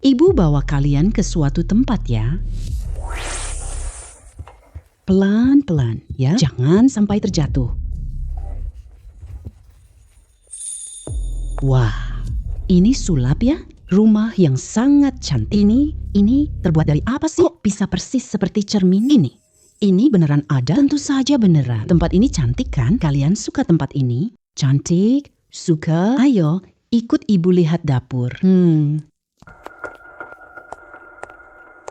Ibu bawa kalian ke suatu tempat ya. Pelan-pelan ya, jangan sampai terjatuh. Wah, ini sulap ya? Rumah yang sangat cantik. Ini terbuat dari apa sih? Kok bisa persis seperti cermin ini? Ini beneran ada? Tentu saja beneran. Tempat ini cantik kan? Kalian suka tempat ini? Cantik? Suka? Ayo, ikut ibu lihat dapur.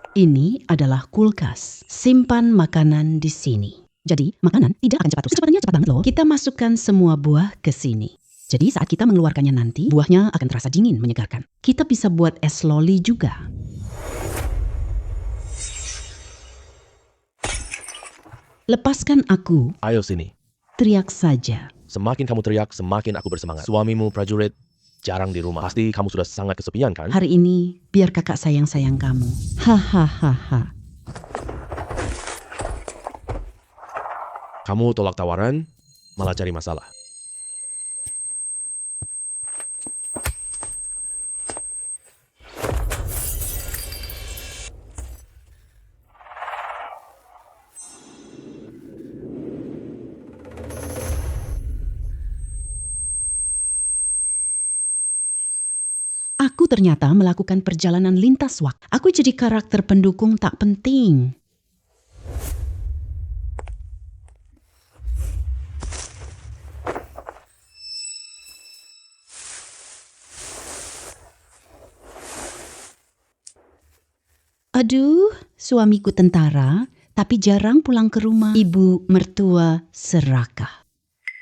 Ini adalah kulkas. Simpan makanan di sini. Jadi, makanan tidak akan cepat rusak. Kecepatannya cepat banget loh. Kita masukkan semua buah ke sini. Jadi saat kita mengeluarkannya nanti, buahnya akan terasa dingin, menyegarkan. Kita bisa buat es loli juga. Lepaskan aku, Ayo sini. teriak saja. Semakin kamu teriak, semakin aku bersemangat. Suamimu prajurit jarang di rumah. Pasti kamu sudah sangat kesepian kan? Hari ini, biar kakak sayang-sayang kamu. Hahaha. Kamu tolak tawaran, malah cari masalah. Aku ternyata melakukan perjalanan lintas waktu. Aku jadi karakter pendukung tak penting. Aduh, suamiku tentara, tapi jarang pulang ke rumah. Ibu mertua serakah.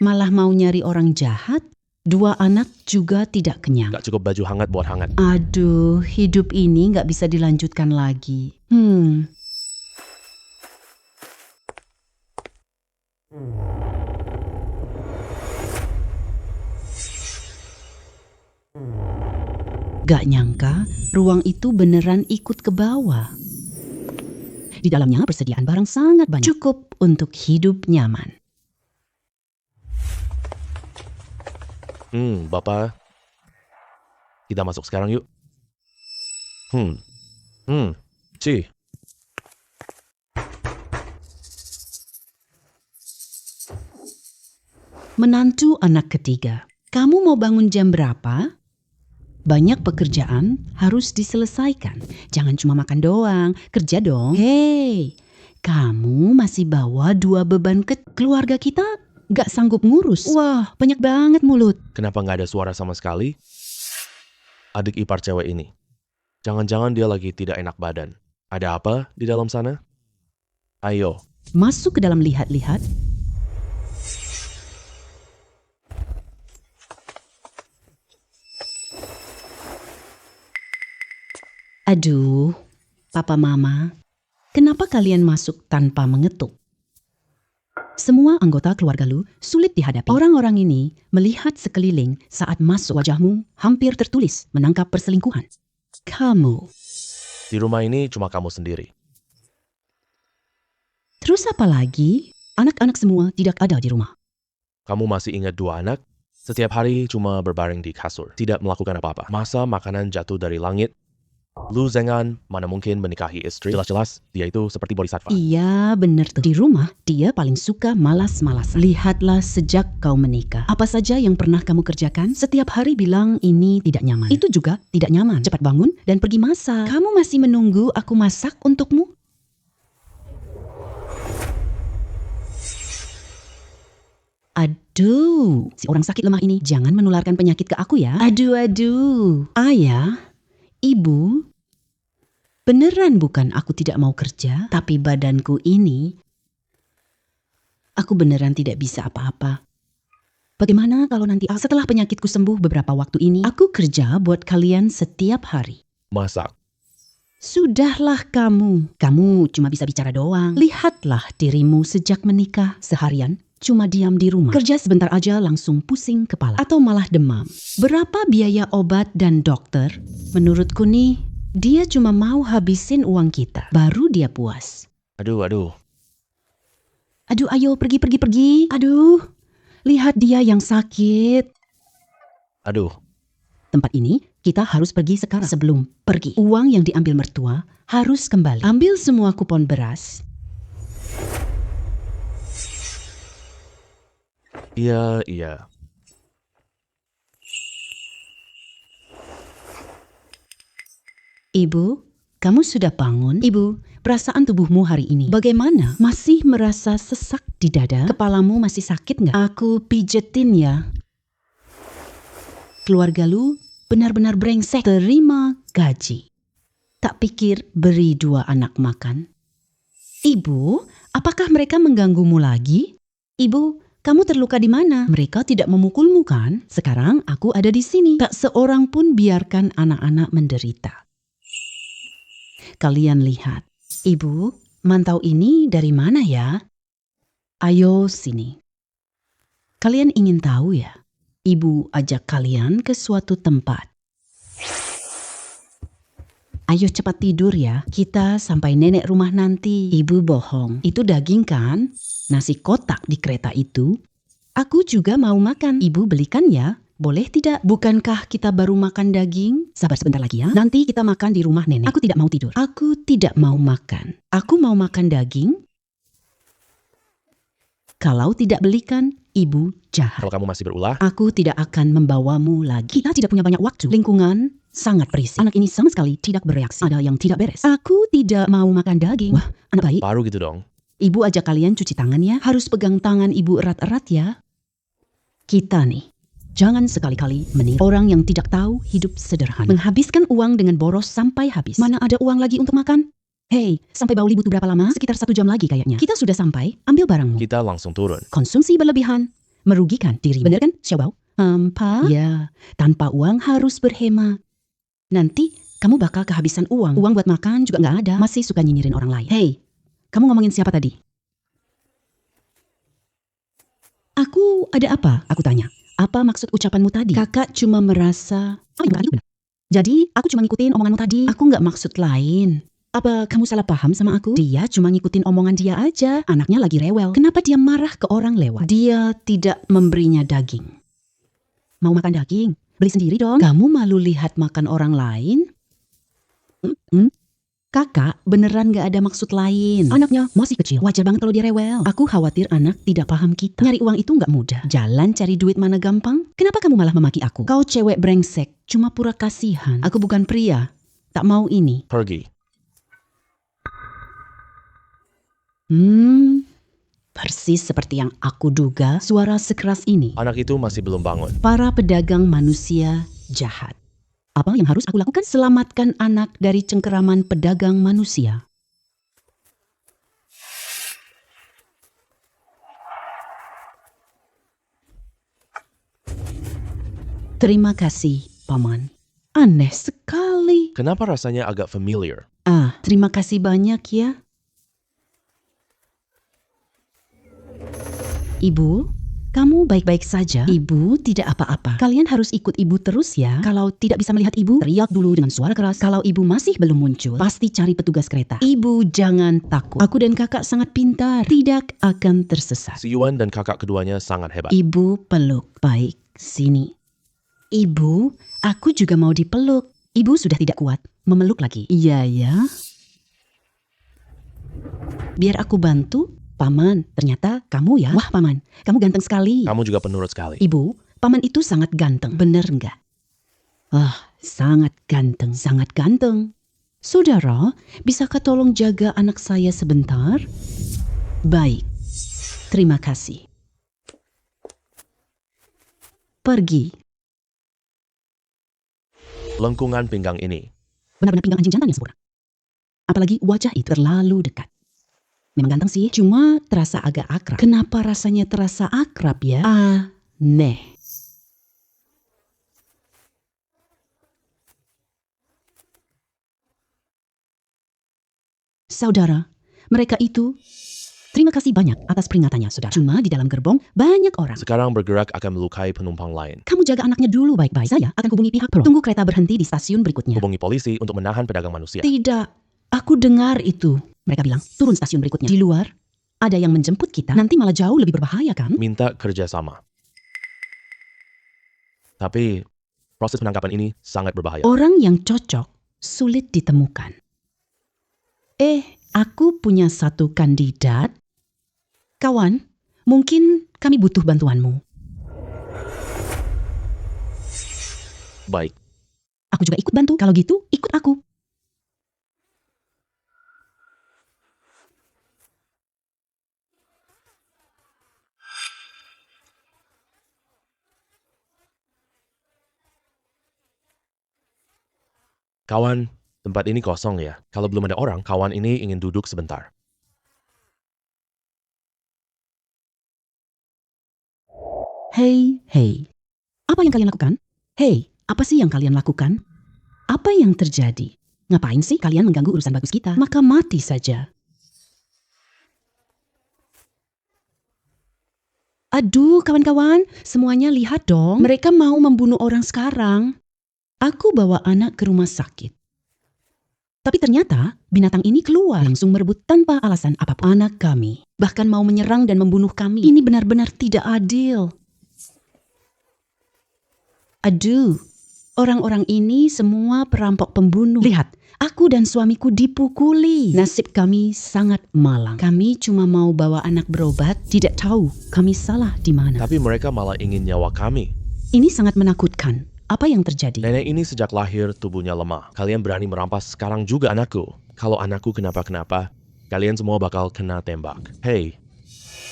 Malah mau nyari orang jahat. 2 anak juga tidak kenyang. Gak cukup baju hangat buat hangat. Aduh, hidup ini gak bisa dilanjutkan lagi. Gak nyangka, ruang itu beneran ikut ke bawah. Di dalamnya persediaan barang sangat banyak. Cukup untuk hidup nyaman. Bapak. Kita masuk sekarang yuk. Ci. Menantu anak ketiga. Kamu mau bangun jam berapa? Banyak pekerjaan harus diselesaikan. Jangan cuma makan doang, kerja dong. Hei, kamu masih bawa 2 beban ke keluarga kita gak sanggup ngurus. Wah, banyak banget mulut. Kenapa gak ada suara sama sekali? Adik ipar cewek ini. Jangan-jangan dia lagi tidak enak badan. Ada apa di dalam sana? Ayo. Masuk ke dalam lihat-lihat. Aduh, papa mama, kenapa kalian masuk tanpa mengetuk? Semua anggota keluarga lu sulit dihadapi. Orang-orang ini melihat sekeliling saat masuk. Wajahmu hampir tertulis menangkap perselingkuhan. Kamu. Di rumah ini cuma kamu sendiri. Terus apa lagi? Anak-anak semua tidak ada di rumah. Kamu masih ingat 2 anak? Setiap hari cuma berbaring di kasur. Tidak melakukan apa-apa. Masa makanan jatuh dari langit? Lu Zengan mana mungkin menikahi istri? Jelas-jelas dia itu seperti bodhisattva. Iya bener tuh. Di rumah dia paling suka malas-malasan. Lihatlah sejak kau menikah. Apa saja yang pernah kamu kerjakan? Setiap hari bilang ini tidak nyaman. Itu juga tidak nyaman. Cepat bangun dan pergi masak. Kamu masih menunggu aku masak untukmu? Aduh, si orang sakit lemah ini jangan menularkan penyakit ke aku ya. Aduh. Ayah, ibu, beneran bukan aku tidak mau kerja, tapi badanku ini, aku beneran tidak bisa apa-apa. Bagaimana kalau nanti setelah penyakitku sembuh beberapa waktu ini, aku kerja buat kalian setiap hari. Masak. Sudahlah kamu cuma bisa bicara doang. Lihatlah dirimu sejak menikah seharian. Cuma diam di rumah. Kerja sebentar aja langsung pusing kepala. Atau malah demam. Berapa biaya obat dan dokter? Menurutku nih, dia cuma mau habisin uang kita. Baru dia puas. Aduh. Aduh, ayo pergi. Aduh, lihat dia yang sakit. Aduh. Tempat ini Kita harus pergi sekarang. Sebelum pergi, uang yang diambil mertua harus kembali. Ambil semua kupon beras. Iya. Ibu, kamu sudah bangun? Ibu, perasaan tubuhmu hari ini bagaimana? Masih merasa sesak di dada? Kepalamu masih sakit nggak? Aku pijetin ya. Keluarga lu benar-benar brengsek. Terima gaji. Tak pikir beri 2 anak makan. Ibu, apakah mereka mengganggumu lagi? Ibu, kamu terluka di mana? Mereka tidak memukulmu kan? Sekarang aku ada di sini. Tak seorang pun biarkan anak-anak menderita. Kalian lihat. Ibu, mantau ini dari mana ya? Ayo sini. Kalian ingin tahu ya? Ibu ajak kalian ke suatu tempat. Ayo cepat tidur ya. Kita sampai nenek rumah nanti. Ibu bohong. Itu daging kan? Nasi kotak di kereta itu. Aku juga mau makan. Ibu belikan ya. Boleh tidak? Bukankah kita baru makan daging? Sabar sebentar lagi ya. Nanti kita makan di rumah nenek. Aku tidak mau tidur. Aku tidak mau makan. Aku mau makan daging. Kalau tidak belikan, ibu jahat. Kalau kamu masih berulah, Aku tidak akan membawamu lagi. Kita tidak punya banyak waktu. Lingkungan sangat berisik. Anak ini sama sekali tidak bereaksi. Ada yang tidak beres. Aku tidak mau makan daging. Wah, anak baik. baru gitu dong. Ibu ajak kalian cuci tangan ya. Harus pegang tangan ibu erat-erat ya. Kita nih, jangan sekali-kali meniru orang yang tidak tahu hidup sederhana. Menghabiskan uang dengan boros sampai habis. Mana ada uang lagi untuk makan? Hei, sampai Bauli butuh berapa lama? Sekitar 1 jam lagi kayaknya. Kita sudah sampai, ambil barangmu. Kita langsung turun. Konsumsi berlebihan, merugikan diri. Bener kan, Xiaobao? Apa? Ya, tanpa uang harus berhemat. Nanti kamu bakal kehabisan uang. Uang buat makan juga nggak ada. Masih suka nyinyirin orang lain. Hei, kamu ngomongin siapa tadi? Aku ada apa? Aku tanya. Apa maksud ucapanmu tadi? Kakak cuma merasa... Oh, itu benar. Jadi, aku cuma ngikutin omonganmu tadi. Aku nggak maksud lain. Apa kamu salah paham sama aku? Dia cuma ngikutin omongan dia aja. Anaknya lagi rewel. Kenapa dia marah ke orang lewat? Dia tidak memberinya daging. Mau makan daging? Beli sendiri dong. Kamu malu lihat makan orang lain? Kakak beneran gak ada maksud lain. Anaknya masih kecil. Wajar banget kalau dia rewel. Aku khawatir anak tidak paham kita. Nyari uang itu gak mudah. Jalan cari duit mana gampang? Kenapa kamu malah memaki aku? Kau cewek brengsek. Cuma pura kasihan. Aku bukan pria. Tak mau ini. Pergi. Persis seperti yang aku duga, suara sekeras ini. Anak itu masih belum bangun. Para pedagang manusia jahat. Apa yang harus aku lakukan? Selamatkan anak dari cengkeraman pedagang manusia. Terima kasih, Paman. Aneh sekali. Kenapa rasanya agak familiar? Terima kasih banyak ya. Ibu, kamu baik-baik saja? Ibu tidak apa-apa. Kalian harus ikut ibu terus ya. Kalau tidak bisa melihat ibu, teriak dulu dengan suara keras. Kalau ibu masih belum muncul, pasti cari petugas kereta. Ibu jangan takut. Aku dan kakak sangat pintar. Tidak akan tersesat. Si Yuan dan kakak keduanya sangat hebat. Ibu peluk. Baik, sini. Ibu, aku juga mau dipeluk. Ibu sudah tidak kuat. Memeluk lagi. Iya ya. Biar aku bantu. Paman, ternyata kamu ya? Wah, Paman, kamu ganteng sekali. Kamu juga penurut sekali. Ibu, Paman itu sangat ganteng, bener enggak? Sangat ganteng, sangat ganteng. Saudara, bisakah tolong jaga anak saya sebentar? Baik, terima kasih. Pergi. Lengkungan pinggang ini. Benar-benar pinggang anjing jantan yang sempurna. Apalagi wajah itu terlalu dekat. Memang ganteng sih, cuma terasa agak akrab. Kenapa rasanya terasa akrab ya? Aneh. Saudara, mereka itu... Terima kasih banyak atas peringatannya, saudara. Cuma di dalam gerbong banyak orang. Sekarang bergerak akan melukai penumpang lain. Kamu jaga anaknya dulu baik-baik. Saya akan hubungi pihak pro. Tunggu kereta berhenti di stasiun berikutnya. Hubungi polisi untuk menahan pedagang manusia. Tidak, aku dengar itu. Mereka bilang, turun stasiun berikutnya. Di luar, ada yang menjemput kita. Nanti malah jauh lebih berbahaya kan? Minta kerjasama. Tapi Proses penangkapan ini sangat berbahaya. Orang yang cocok sulit ditemukan. Aku punya satu kandidat. Kawan, mungkin kami butuh bantuanmu. Baik, Aku juga ikut bantu. Kalau gitu, ikut aku. kawan, tempat ini kosong ya. Kalau belum ada orang, kawan ini ingin duduk sebentar. Hei. Apa yang kalian lakukan? Hei, apa sih yang kalian lakukan? Apa yang terjadi? Ngapain sih kalian mengganggu urusan bagus kita? Maka mati saja. Aduh, kawan-kawan, semuanya lihat dong. Mereka mau membunuh orang sekarang. Aku bawa anak ke rumah sakit. Tapi ternyata binatang ini keluar langsung merebut tanpa alasan apapun anak kami. Bahkan mau menyerang dan membunuh kami. Ini benar-benar tidak adil. Aduh, orang-orang ini semua perampok pembunuh. Lihat, aku dan suamiku dipukuli. Nasib kami sangat malang. Kami cuma mau bawa anak berobat, tidak tahu kami salah di mana. Tapi mereka malah ingin nyawa kami. Ini sangat menakutkan. Apa yang terjadi? Nenek ini sejak lahir tubuhnya lemah. Kalian berani merampas sekarang juga anakku. Kalau anakku kenapa-kenapa, kalian semua bakal kena tembak. Hei,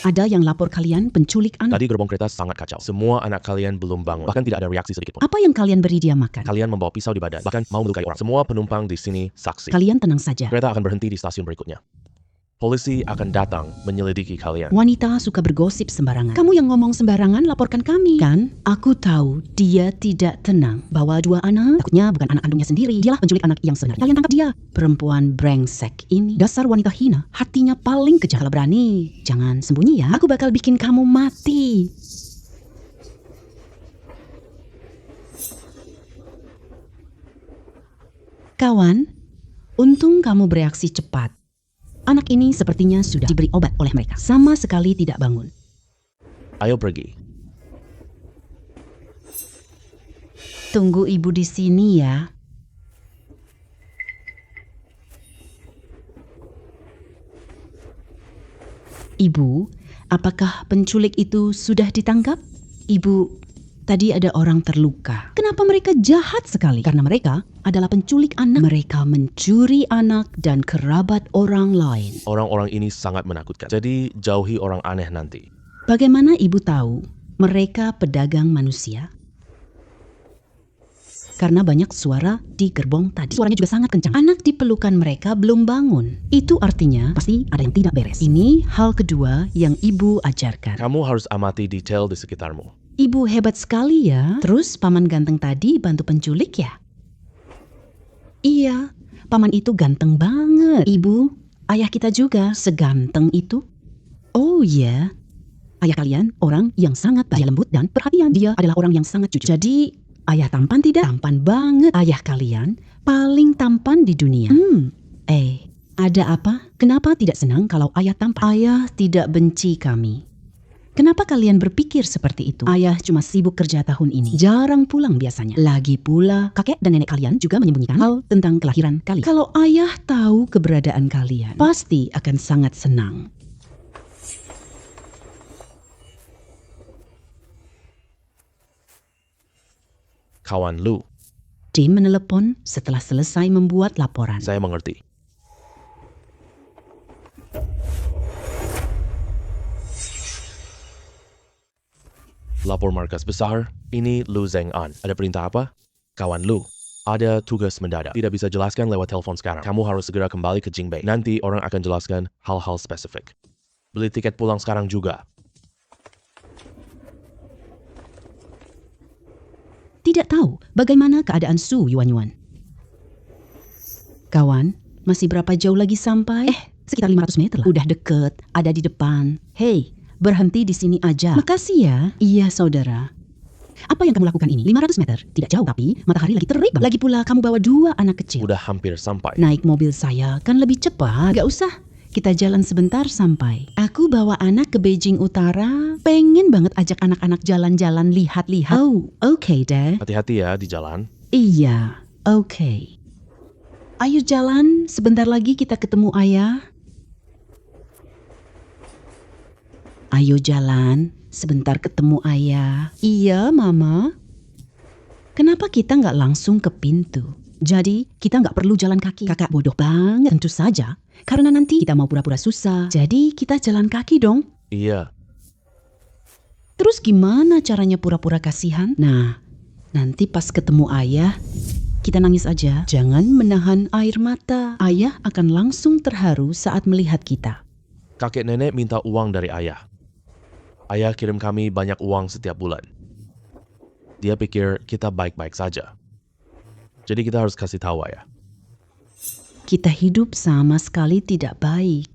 Ada yang lapor kalian penculik anak. tadi gerbong kereta sangat kacau. Semua anak kalian belum bangun. Bahkan tidak ada reaksi sedikit pun. Apa yang kalian beri dia makan? Kalian membawa pisau di badan. Bahkan mau melukai orang. Semua penumpang di sini saksi. Kalian tenang saja. Kereta akan berhenti di stasiun berikutnya. Polisi akan datang menyelidiki kalian. Wanita suka bergosip sembarangan. Kamu yang ngomong sembarangan laporkan kami. Kan? Aku tahu dia tidak tenang. Bawa 2 anak. Takutnya bukan anak kandungnya sendiri. Dialah penculik anak yang sebenarnya. Kalian tangkap dia. Perempuan brengsek ini. Dasar wanita hina. Hatinya paling kejam. Kalau berani, jangan sembunyi ya. Aku bakal bikin kamu mati. Kawan, untung kamu bereaksi cepat. Anak ini sepertinya sudah diberi obat oleh mereka. Sama sekali tidak bangun. Ayo pergi. Tunggu ibu di sini ya. Ibu, apakah penculik itu sudah ditangkap? Ibu, tadi ada orang terluka. Kenapa mereka jahat sekali? Karena mereka adalah penculik anak. Mereka mencuri anak dan kerabat orang lain. Orang-orang ini sangat menakutkan. Jadi jauhi orang aneh nanti. Bagaimana ibu tahu mereka pedagang manusia? Karena banyak suara di gerbong tadi. Suaranya juga sangat kencang. Anak di pelukan mereka belum bangun. Itu artinya pasti ada yang tidak beres. Ini hal kedua yang ibu ajarkan. Kamu harus amati detail di sekitarmu. Ibu hebat sekali ya. Terus paman ganteng tadi bantu penculik ya? Iya, paman itu ganteng banget. Ibu, ayah kita juga seganteng itu. Oh iya, ayah kalian orang yang sangat baik, lembut dan perhatian. Dia adalah orang yang sangat jujur. Jadi, ayah tampan tidak? Tampan banget. Ayah kalian paling tampan di dunia. Ada apa? Kenapa tidak senang kalau ayah tampan? Ayah tidak benci kami. Kenapa kalian berpikir seperti itu? Ayah cuma sibuk kerja tahun ini. Jarang pulang biasanya. Lagi pula, kakek dan nenek kalian juga menyembunyikan hal tentang kelahiran kalian. Kalau ayah tahu keberadaan kalian, pasti akan sangat senang. Kawan Lu, Tim menelepon setelah selesai membuat laporan. saya mengerti. Lapor markas besar, ini Lu Zheng'an. Ada perintah apa? Kawan Lu, ada tugas mendadak. Tidak bisa jelaskan lewat telepon sekarang. Kamu harus segera kembali ke Jingbei. Nanti orang akan jelaskan hal-hal spesifik. Beli tiket pulang sekarang juga. Tidak tahu bagaimana keadaan Su Yuanyuan. Kawan, masih berapa jauh lagi sampai? Sekitar 500 meter lah. Udah deket, ada di depan. Hei, berhenti di sini aja. Makasih ya. Iya, saudara. Apa yang kamu lakukan ini? 500 meter. Tidak jauh, tapi matahari lagi terik banget. Lagi pula kamu bawa 2 anak kecil. Udah hampir sampai. Naik mobil saya kan lebih cepat. Gak usah. Kita jalan sebentar sampai. Aku bawa anak ke Beijing Utara. Pengen banget ajak anak-anak jalan-jalan lihat-lihat. Oh, oke deh. Hati-hati ya di jalan. Iya, oke. Ayo jalan, sebentar lagi kita ketemu ayah. Ayo jalan, sebentar ketemu ayah. Iya, Mama. Kenapa kita nggak langsung ke pintu? Jadi, kita nggak perlu jalan kaki. Kakak bodoh banget. Tentu saja, karena nanti kita mau pura-pura susah. Jadi, kita jalan kaki dong. Iya, Terus gimana caranya pura-pura kasihan? Nah, nanti pas ketemu ayah, kita nangis aja. Jangan menahan air mata. Ayah akan langsung terharu saat melihat kita. kakek nenek minta uang dari ayah. Ayah kirim kami banyak uang setiap bulan. Dia pikir kita baik-baik saja. Jadi kita harus kasih tahu ayah. Kita hidup sama sekali tidak baik.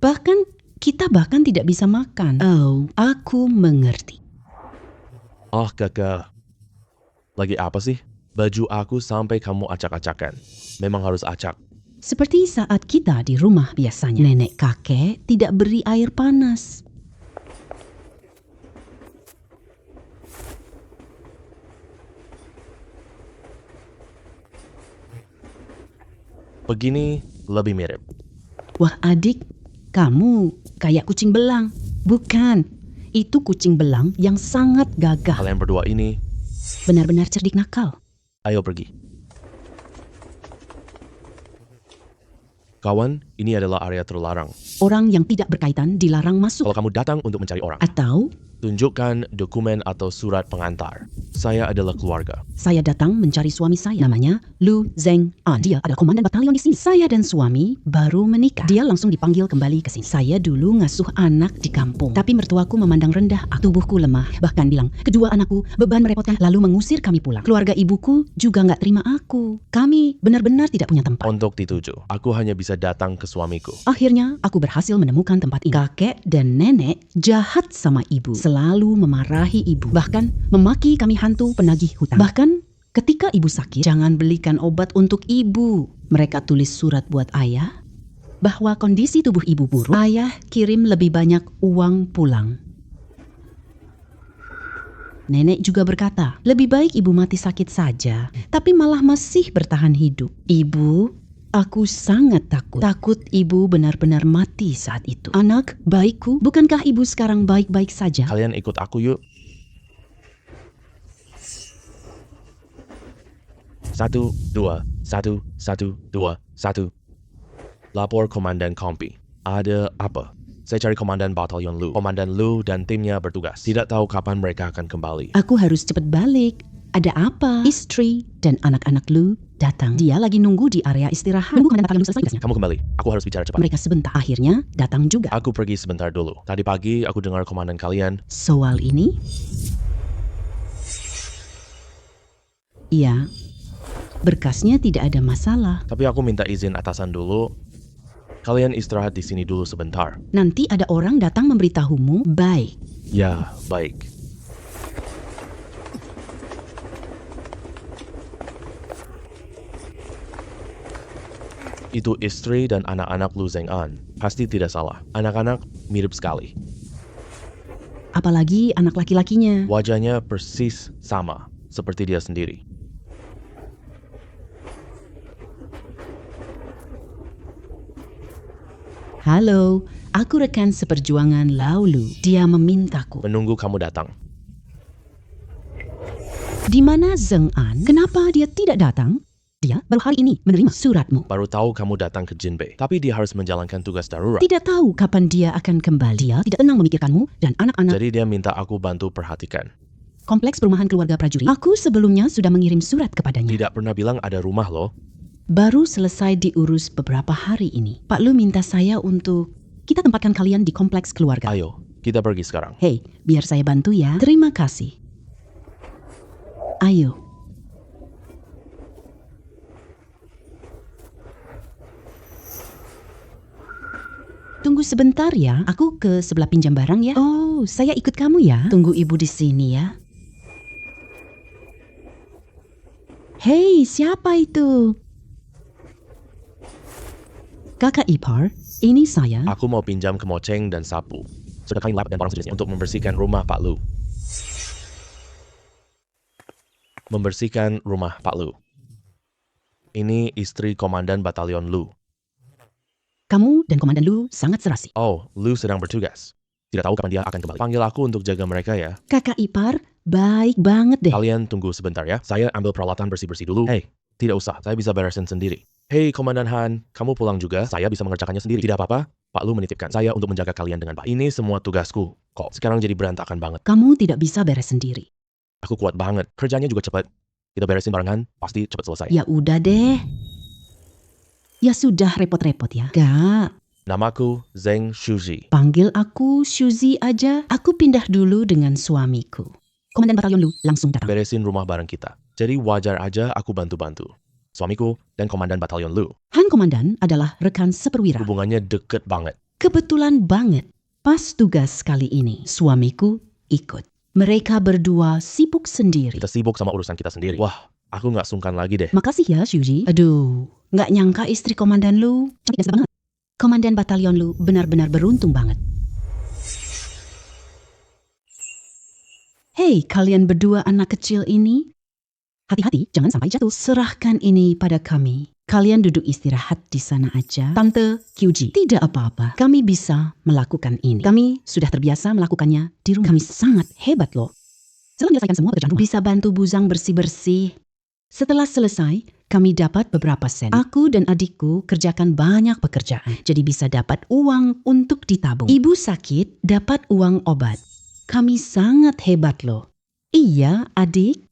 Kita bahkan tidak bisa makan. Oh, aku mengerti. Oh kakak, lagi apa sih? Baju aku sampai kamu acak-acakan. Memang harus acak. Seperti saat kita di rumah biasanya. Nenek kakek tidak beri air panas. Begini lebih mirip. Wah adik, kamu kayak kucing belang. Bukan, itu kucing belang yang sangat gagah. Kalian berdua ini, Benar-benar cerdik nakal. ayo pergi. Kawan, ini adalah area terlarang. Orang yang tidak berkaitan dilarang masuk. Kalau kamu datang untuk mencari orang, Atau tunjukkan dokumen atau surat pengantar. Saya adalah keluarga. saya datang mencari suami saya. Namanya Lu Zheng'an. Dia adalah komandan batalion di sini. Saya dan suami baru menikah. Dia langsung dipanggil kembali ke sini. Saya dulu ngasuh anak di kampung. Tapi mertuaku memandang rendah aku. Tubuhku lemah. Bahkan bilang, kedua anakku beban merepotkan. Lalu mengusir kami pulang. Keluarga ibuku juga nggak terima aku. Kami benar-benar tidak punya tempat. Untuk dituju, aku hanya bisa datang ke suamiku. Akhirnya, aku berhasil menemukan tempat ini. Kakek dan nenek jahat sama ibu. Selalu memarahi ibu. Bahkan memaki kami hantu penagih hutang. Bahkan ketika ibu sakit, jangan belikan obat untuk ibu. Mereka tulis surat buat ayah bahwa kondisi tubuh ibu buruk. Ayah kirim lebih banyak uang pulang. Nenek juga berkata, lebih baik ibu mati sakit saja, tapi malah masih bertahan hidup. Ibu, aku sangat takut. Takut ibu benar-benar mati saat itu. Anak, baikku, bukankah ibu sekarang baik-baik saja? Kalian ikut aku yuk. 1, 2, 1, 1, 2, 1. Lapor Komandan Kompi. Ada apa? Saya cari Komandan Batalion Lu. Komandan Lu dan timnya bertugas. Tidak tahu kapan mereka akan kembali. Aku harus cepat balik. Ada apa? Istri dan anak-anak Lu datang. Dia lagi nunggu di area istirahat. Nunggu komandan batalion Lu selesai tugasnya. Kamu kembali. Aku harus bicara cepat. Mereka sebentar. Akhirnya datang juga. Aku pergi sebentar dulu. Tadi pagi aku dengar komandan kalian. Soal ini? Iya. Berkasnya tidak ada masalah. Tapi aku minta izin atasan dulu. Kalian istirahat di sini dulu sebentar. Nanti ada orang datang memberitahumu. Baik. Ya, baik. Itu istri dan anak-anak Lu Zheng'an. Pasti tidak salah. Anak-anak mirip sekali. Apalagi anak laki-lakinya. Wajahnya persis sama, seperti dia sendiri. Halo, aku rekan seperjuangan Laulu. Dia memintaku. Menunggu kamu datang. Di mana Zheng An? Kenapa dia tidak datang? Dia baru hari ini menerima suratmu. Baru tahu kamu datang ke Jinbei. Tapi dia harus menjalankan tugas darurat. Tidak tahu kapan dia akan kembali. Dia tidak tenang memikirkanmu dan anak-anak. Jadi dia minta aku bantu perhatikan. Kompleks perumahan keluarga prajurit. Aku sebelumnya sudah mengirim surat kepadanya. Tidak pernah bilang ada rumah loh. Baru selesai diurus beberapa hari ini. Pak Lu minta saya untuk kita tempatkan kalian di kompleks keluarga. Ayo, kita pergi sekarang. Hei, biar saya bantu ya. Terima kasih. Ayo. Tunggu sebentar ya. Aku ke sebelah pinjam barang ya. Oh, saya ikut kamu ya. Tunggu ibu di sini ya. Hei, siapa itu? Kakak ipar, ini saya. Aku mau pinjam kemoceng dan sapu. Sudah kain lap dan barang sejenisnya untuk membersihkan rumah Pak Lu. Membersihkan rumah Pak Lu. Ini istri Komandan Batalion Lu. Kamu dan Komandan Lu sangat serasi. Oh, Lu sedang bertugas. Tidak tahu kapan dia akan kembali. Panggil aku untuk jaga mereka ya. Kakak ipar, baik banget deh. Kalian tunggu sebentar ya. Saya ambil peralatan bersih-bersih dulu. Hei, tidak usah. Saya bisa beresin sendiri. Hei, Komandan Han. Kamu pulang juga? Saya bisa mengerjakannya sendiri. Tidak apa-apa. Pak Lu menitipkan saya untuk menjaga kalian dengan baik. Ini semua tugasku. Kok sekarang jadi berantakan banget. Kamu tidak bisa beres sendiri. Aku kuat banget. Kerjanya juga cepat. Kita beresin barengan, pasti cepat selesai. Ya udah deh. Ya sudah repot-repot ya. Gak. Namaku Zeng Shuji. Panggil aku Shuzi aja. Aku pindah dulu dengan suamiku. Komandan Batalion Lu langsung datang. Beresin rumah bareng kita. Jadi wajar aja aku bantu-bantu. Suamiku dan Komandan Batalion Lu. Han Komandan adalah rekan seperwira. Hubungannya deket banget. Kebetulan banget. Pas tugas kali ini, suamiku ikut. Mereka berdua sibuk sendiri. Kita sibuk sama urusan kita sendiri. Wah, aku nggak sungkan lagi deh. Makasih ya, Shuji. Aduh, nggak nyangka istri Komandan Lu cantik dan sedap banget. Komandan Batalion Lu benar-benar beruntung banget. Hei, kalian berdua anak kecil ini. Hati-hati, jangan sampai jatuh. Serahkan ini pada kami. Kalian duduk istirahat di sana aja. Tante Kyuji, tidak apa-apa. Kami bisa melakukan ini. Kami sudah terbiasa melakukannya di rumah. Kami sangat hebat loh. Setelah menyelesaikan semua pekerjaan rumah, bisa bantu Buzang bersih-bersih. Setelah selesai, kami dapat beberapa sen. Aku dan adikku kerjakan banyak pekerjaan. Jadi bisa dapat uang untuk ditabung. Ibu sakit, dapat uang obat. Kami sangat hebat loh. Iya, adik.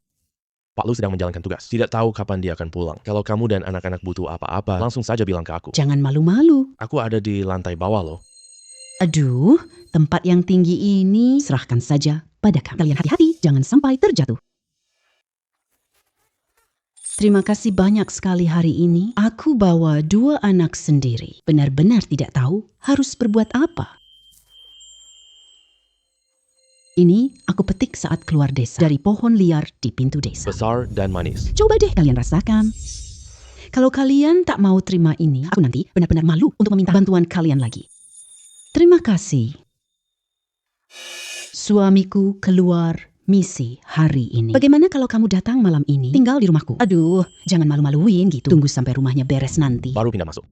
Pak Lu sedang menjalankan tugas. Tidak tahu kapan dia akan pulang. Kalau kamu dan anak-anak butuh apa-apa, langsung saja bilang ke aku. Jangan malu-malu. Aku ada di lantai bawah loh. Aduh, tempat yang tinggi ini serahkan saja pada kami. Kalian hati-hati, jangan sampai terjatuh. Terima kasih banyak sekali hari ini. Aku bawa 2 anak sendiri. Benar-benar tidak tahu harus berbuat apa. Ini aku petik saat keluar desa dari pohon liar di pintu desa. Besar dan manis. Coba deh kalian rasakan. Kalau kalian tak mau terima ini, aku nanti benar-benar malu untuk meminta bantuan kalian lagi. Terima kasih. Suamiku keluar misi hari ini. Bagaimana kalau kamu datang malam ini, tinggal di rumahku? Aduh, jangan malu-maluin gitu. Tunggu sampai rumahnya beres nanti. Baru pindah masuk.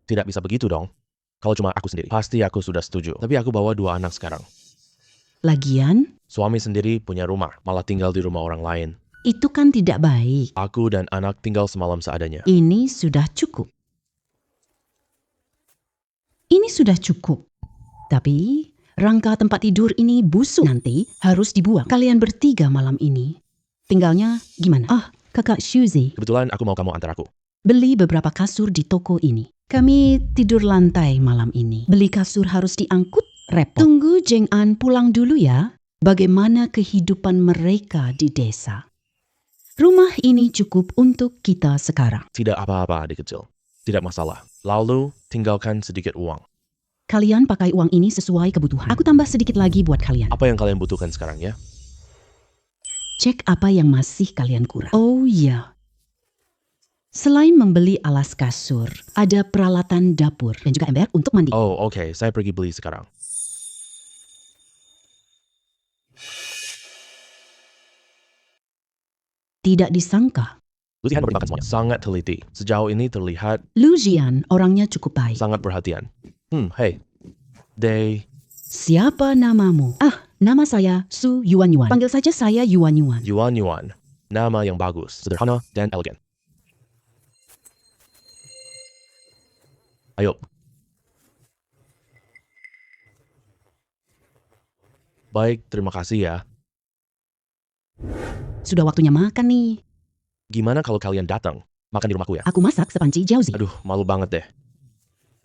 Tidak bisa begitu dong. Kalau cuma aku sendiri, pasti aku sudah setuju. Tapi aku bawa 2 anak sekarang. Lagian, Suami sendiri punya rumah, malah tinggal di rumah orang lain. itu kan tidak baik. Aku dan anak tinggal semalam seadanya. Ini sudah cukup. Ini sudah cukup. Tapi, rangka tempat tidur ini busuk. Nanti harus dibuang. Kalian bertiga malam ini. Tinggalnya gimana? Ah, kakak Shuzi. Kebetulan aku mau kamu antar aku. Beli beberapa kasur di toko ini. Kami tidur lantai malam ini. Beli kasur harus diangkut, repot. Tunggu Jeng An pulang dulu ya. Bagaimana kehidupan mereka di desa. Rumah ini cukup untuk kita sekarang. Tidak apa-apa, adik kecil. Tidak masalah. Lalu, tinggalkan sedikit uang. Kalian pakai uang ini sesuai kebutuhan. Aku tambah sedikit lagi buat kalian. Apa yang kalian butuhkan sekarang ya? Cek apa yang masih kalian kurang. Oh iya. Selain membeli alas kasur, ada peralatan dapur dan juga ember untuk mandi. Oh, oke. Saya pergi beli sekarang. Tidak disangka, Lucian mempertimbangkan semuanya. Sangat teliti. Sejauh ini terlihat Lu Jian orangnya cukup baik. sangat perhatian. Hey. Siapa namamu? Ah, nama saya Su Yuan Yuan. Panggil saja saya Yuan Yuan. Yuan Yuan. Nama yang bagus, sederhana, dan elegan. Ayo. Baik, terima kasih ya. Sudah waktunya makan nih. Gimana kalau kalian datang? Makan di rumahku ya? Aku masak sepanci jiaozi. Aduh, malu banget deh.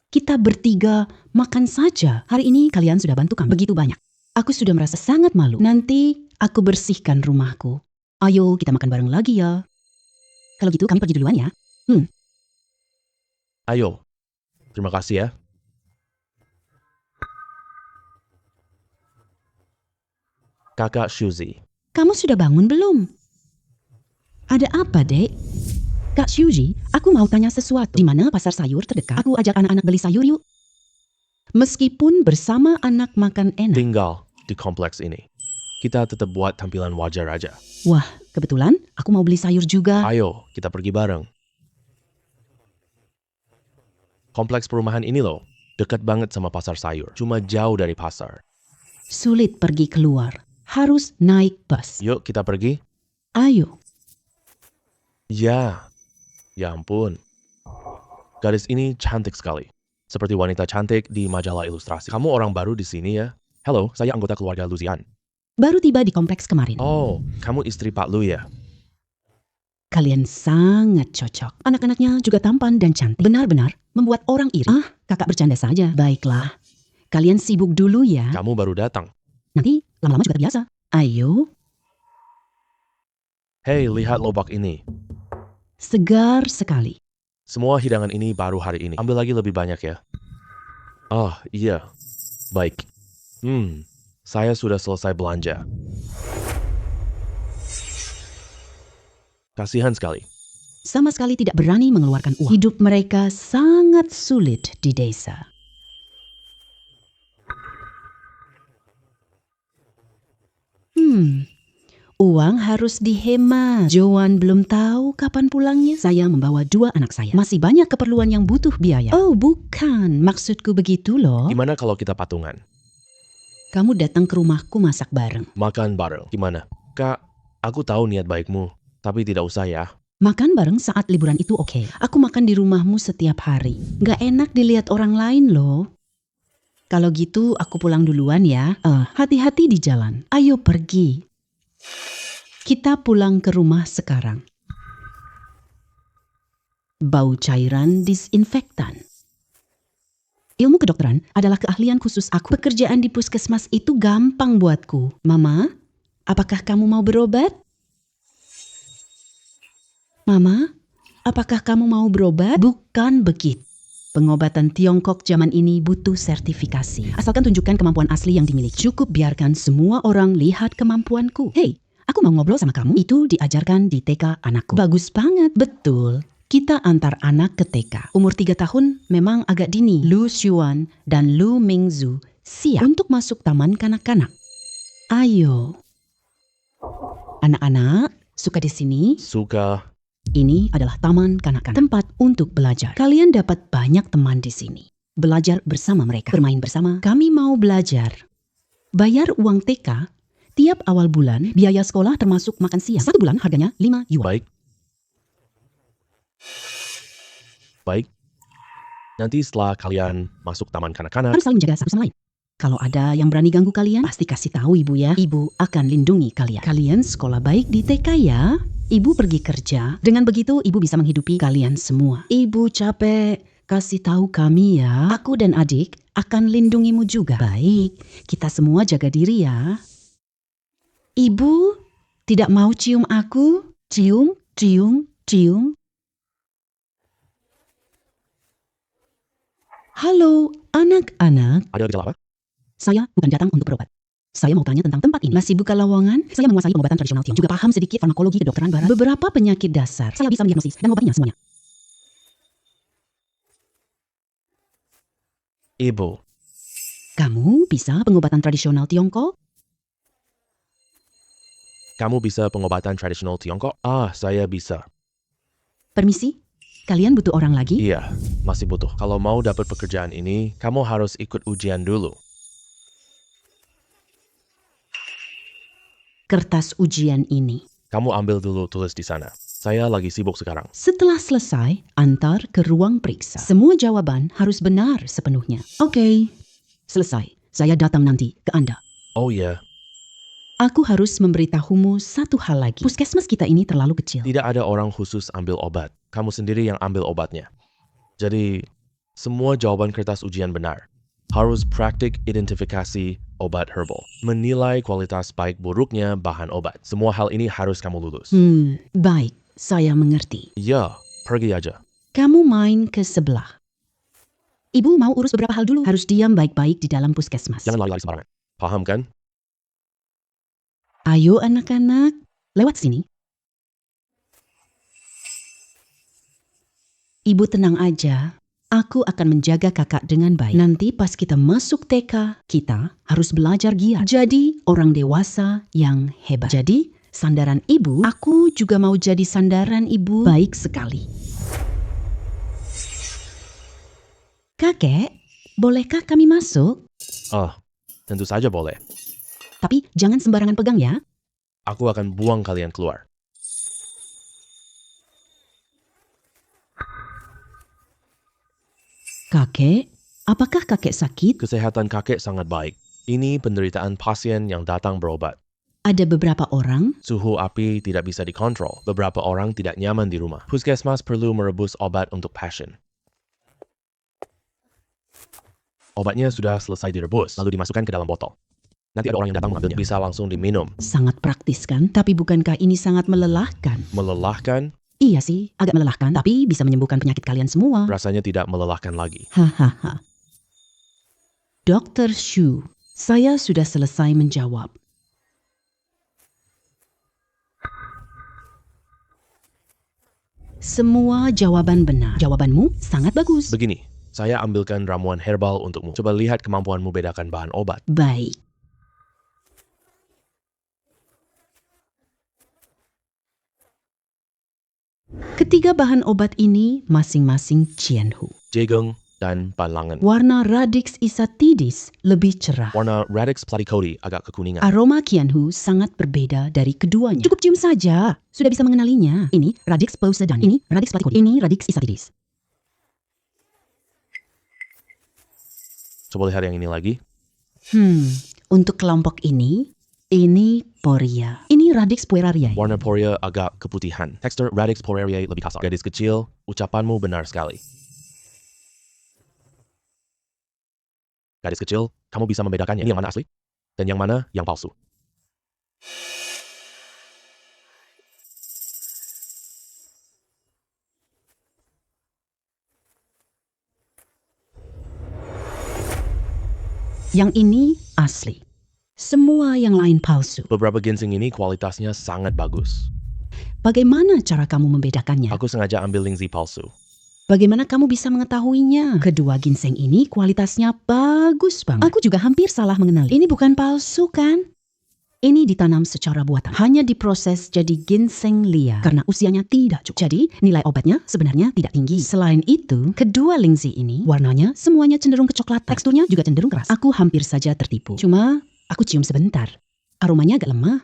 Kita bertiga makan saja. Hari ini kalian sudah bantu kami begitu banyak. Aku sudah merasa sangat malu. Nanti aku bersihkan rumahku. Ayo kita makan bareng lagi ya. Kalau gitu kami pergi duluan ya. Ayo. Terima kasih ya. Kakak Shuzi. Kamu sudah bangun belum? Ada apa, Dek? Kak Shuji, aku mau tanya sesuatu. Di mana pasar sayur terdekat? Aku ajak anak-anak beli sayur yuk. Meskipun bersama anak makan enak. Tinggal di kompleks ini. Kita tetap buat tampilan wajar aja. Wah, kebetulan aku mau beli sayur juga. Ayo, kita pergi bareng. Kompleks perumahan ini loh, dekat banget sama pasar sayur. Cuma jauh dari pasar. Sulit pergi keluar. Harus naik bus. Yuk kita pergi. Ayo. Ya ampun. Gadis ini cantik sekali. Seperti wanita cantik di majalah ilustrasi. Kamu orang baru di sini ya? Halo, saya anggota keluarga Luzian. Baru tiba di kompleks kemarin. Oh, kamu istri Pak Lu ya? Kalian sangat cocok. Anak-anaknya juga tampan dan cantik. Benar-benar membuat orang iri. Ah, kakak bercanda saja. Baiklah. Kalian sibuk dulu ya. Kamu baru datang. Nanti lama-lama juga terbiasa. Ayo. Hei, lihat lobak ini. Segar sekali. Semua hidangan ini baru hari ini. Ambil lagi lebih banyak ya. Oh, iya. Baik. Saya sudah selesai belanja. Kasihan sekali. Sama sekali tidak berani mengeluarkan uang. Hidup mereka sangat sulit di desa. Uang harus dihemat. Joan belum tahu kapan pulangnya. Saya membawa 2 anak saya. Masih banyak keperluan yang butuh biaya. Oh, bukan. Maksudku begitu loh. Gimana kalau kita patungan? Kamu datang ke rumahku masak bareng. Makan bareng. Gimana? Kak, aku tahu niat baikmu, tapi tidak usah ya. Makan bareng saat liburan itu oke. Aku makan di rumahmu setiap hari. Gak enak dilihat orang lain loh. Kalau gitu aku pulang duluan ya. Hati-hati di jalan. Ayo pergi. Kita pulang ke rumah sekarang. Bau cairan disinfektan. Ilmu kedokteran adalah keahlian khusus aku. Pekerjaan di puskesmas itu gampang buatku. Mama, apakah kamu mau berobat? Mama, apakah kamu mau berobat? Bukan begitu. Pengobatan Tiongkok zaman ini butuh sertifikasi. Asalkan tunjukkan kemampuan asli yang dimiliki. Cukup biarkan semua orang lihat kemampuanku. Hei, aku mau ngobrol sama kamu. Itu diajarkan di TK anakku. Bagus banget, betul. Kita antar anak ke TK. Umur 3 tahun memang agak dini. Lu Xuan dan Lu Mingzu siap untuk masuk taman kanak-kanak. Ayo. Anak-anak, suka di sini? Suka. Ini adalah taman kanak-kanak, tempat untuk belajar. Kalian dapat banyak teman di sini. Belajar bersama mereka, bermain bersama. Kami mau belajar. Bayar uang TK tiap awal bulan, biaya sekolah termasuk makan siang. 1 bulan harganya 5 yuan. Baik. Nanti setelah kalian masuk taman kanak-kanak, Harus saling menjaga satu sama lain. Kalau ada yang berani ganggu kalian, pasti kasih tahu ibu ya. Ibu akan lindungi kalian. Kalian sekolah baik di TK ya. Ibu pergi kerja. Dengan begitu ibu bisa menghidupi kalian semua. Ibu capek. Kasih tahu kami ya. Aku dan adik akan lindungimu juga. Baik, kita semua jaga diri ya. Ibu tidak mau cium aku? Cium, cium, cium. Halo, anak-anak. ada gejala apa? Saya bukan datang untuk berobat. Saya mau tanya tentang tempat ini. Masih buka lowongan? Saya menguasai pengobatan tradisional Tiongkok. Juga paham sedikit farmakologi kedokteran barat. Beberapa penyakit dasar. Saya bisa mendiagnosis dan mengobatinya semuanya. Ibu, Kamu bisa pengobatan tradisional Tiongkok? kamu bisa pengobatan tradisional Tiongkok? Ah, saya bisa. Permisi? Kalian butuh orang lagi? Iya, masih butuh. Kalau mau dapat pekerjaan ini, kamu harus ikut ujian dulu. Kertas ujian ini. Kamu ambil dulu, tulis di sana. Saya lagi sibuk sekarang. Setelah selesai, antar ke ruang periksa. Semua jawaban harus benar sepenuhnya. Oke, selesai. Saya datang nanti ke Anda. Oh iya, Aku harus memberitahumu satu hal lagi. Puskesmas kita ini terlalu kecil. tidak ada orang khusus ambil obat. Kamu sendiri yang ambil obatnya. Jadi, semua jawaban kertas ujian benar. Harus praktik identifikasi obat herbal. Menilai kualitas baik buruknya bahan obat. Semua hal ini harus kamu lulus. Baik, saya mengerti. Ya, pergi aja. Kamu main ke sebelah. Ibu mau urus beberapa hal dulu. Harus diam baik-baik di dalam puskesmas. Jangan lari-lari sembarangan. Paham kan? Ayo anak-anak, lewat sini. Ibu tenang aja. Aku akan menjaga kakak dengan baik. Nanti pas kita masuk TK, kita harus belajar giat. Jadi orang dewasa yang hebat. Jadi sandaran ibu, aku juga mau jadi sandaran ibu. Baik sekali. Kakek, bolehkah kami masuk? Oh, tentu saja boleh. Tapi jangan sembarangan pegang ya. Aku akan buang kalian keluar. Kakek, apakah kakek sakit? Kesehatan kakek sangat baik. Ini penderitaan pasien yang datang berobat. Ada beberapa orang. Suhu api tidak bisa dikontrol. Beberapa orang tidak nyaman di rumah. Puskesmas perlu merebus obat untuk pasien. Obatnya sudah selesai direbus, lalu dimasukkan ke dalam botol. Nanti ada orang yang datang mengambilnya. Bisa langsung diminum. Sangat praktis kan? Tapi bukankah ini sangat melelahkan? Melelahkan? Iya sih, agak melelahkan, tapi bisa menyembuhkan penyakit kalian semua. Rasanya tidak melelahkan lagi. Hahaha. Dr. Shu, saya sudah selesai menjawab. Semua jawaban benar. Jawabanmu sangat bagus. Begini, saya ambilkan ramuan herbal untukmu. Coba lihat kemampuanmu bedakan bahan obat. Baik. Ketiga bahan obat ini masing-masing Qianhu. Jagung dan panlangan. Warna Radix isatidis lebih cerah. Warna Radix platycodi agak kekuningan. Aroma Qianhu sangat berbeda dari keduanya. Cukup cium saja, sudah bisa mengenalinya. Ini Radix pausedani, ini Radix platycodi, ini Radix isatidis. Coba lihat yang ini lagi. Untuk kelompok ini Poria. Ini Radix puerariae. Warna Poria agak keputihan. Tekstur Radix puerariae lebih kasar. Gadis kecil, ucapanmu benar sekali. Gadis kecil, kamu bisa membedakannya. Ini yang mana asli dan yang mana yang palsu. Yang ini asli. Semua yang lain palsu. Beberapa ginseng ini kualitasnya sangat bagus. Bagaimana cara kamu membedakannya? Aku sengaja ambil lingzi palsu. Bagaimana kamu bisa mengetahuinya? Kedua ginseng ini kualitasnya bagus banget. Aku juga hampir salah mengenali. Ini bukan palsu kan? Ini ditanam secara buatan. Hanya diproses jadi ginseng liar. Karena usianya tidak cukup. Jadi nilai obatnya sebenarnya tidak tinggi. Selain itu, kedua lingzi ini warnanya semuanya cenderung kecoklatan. Teksturnya juga cenderung keras. Aku hampir saja tertipu. Cuma aku cium sebentar. Aromanya agak lemah.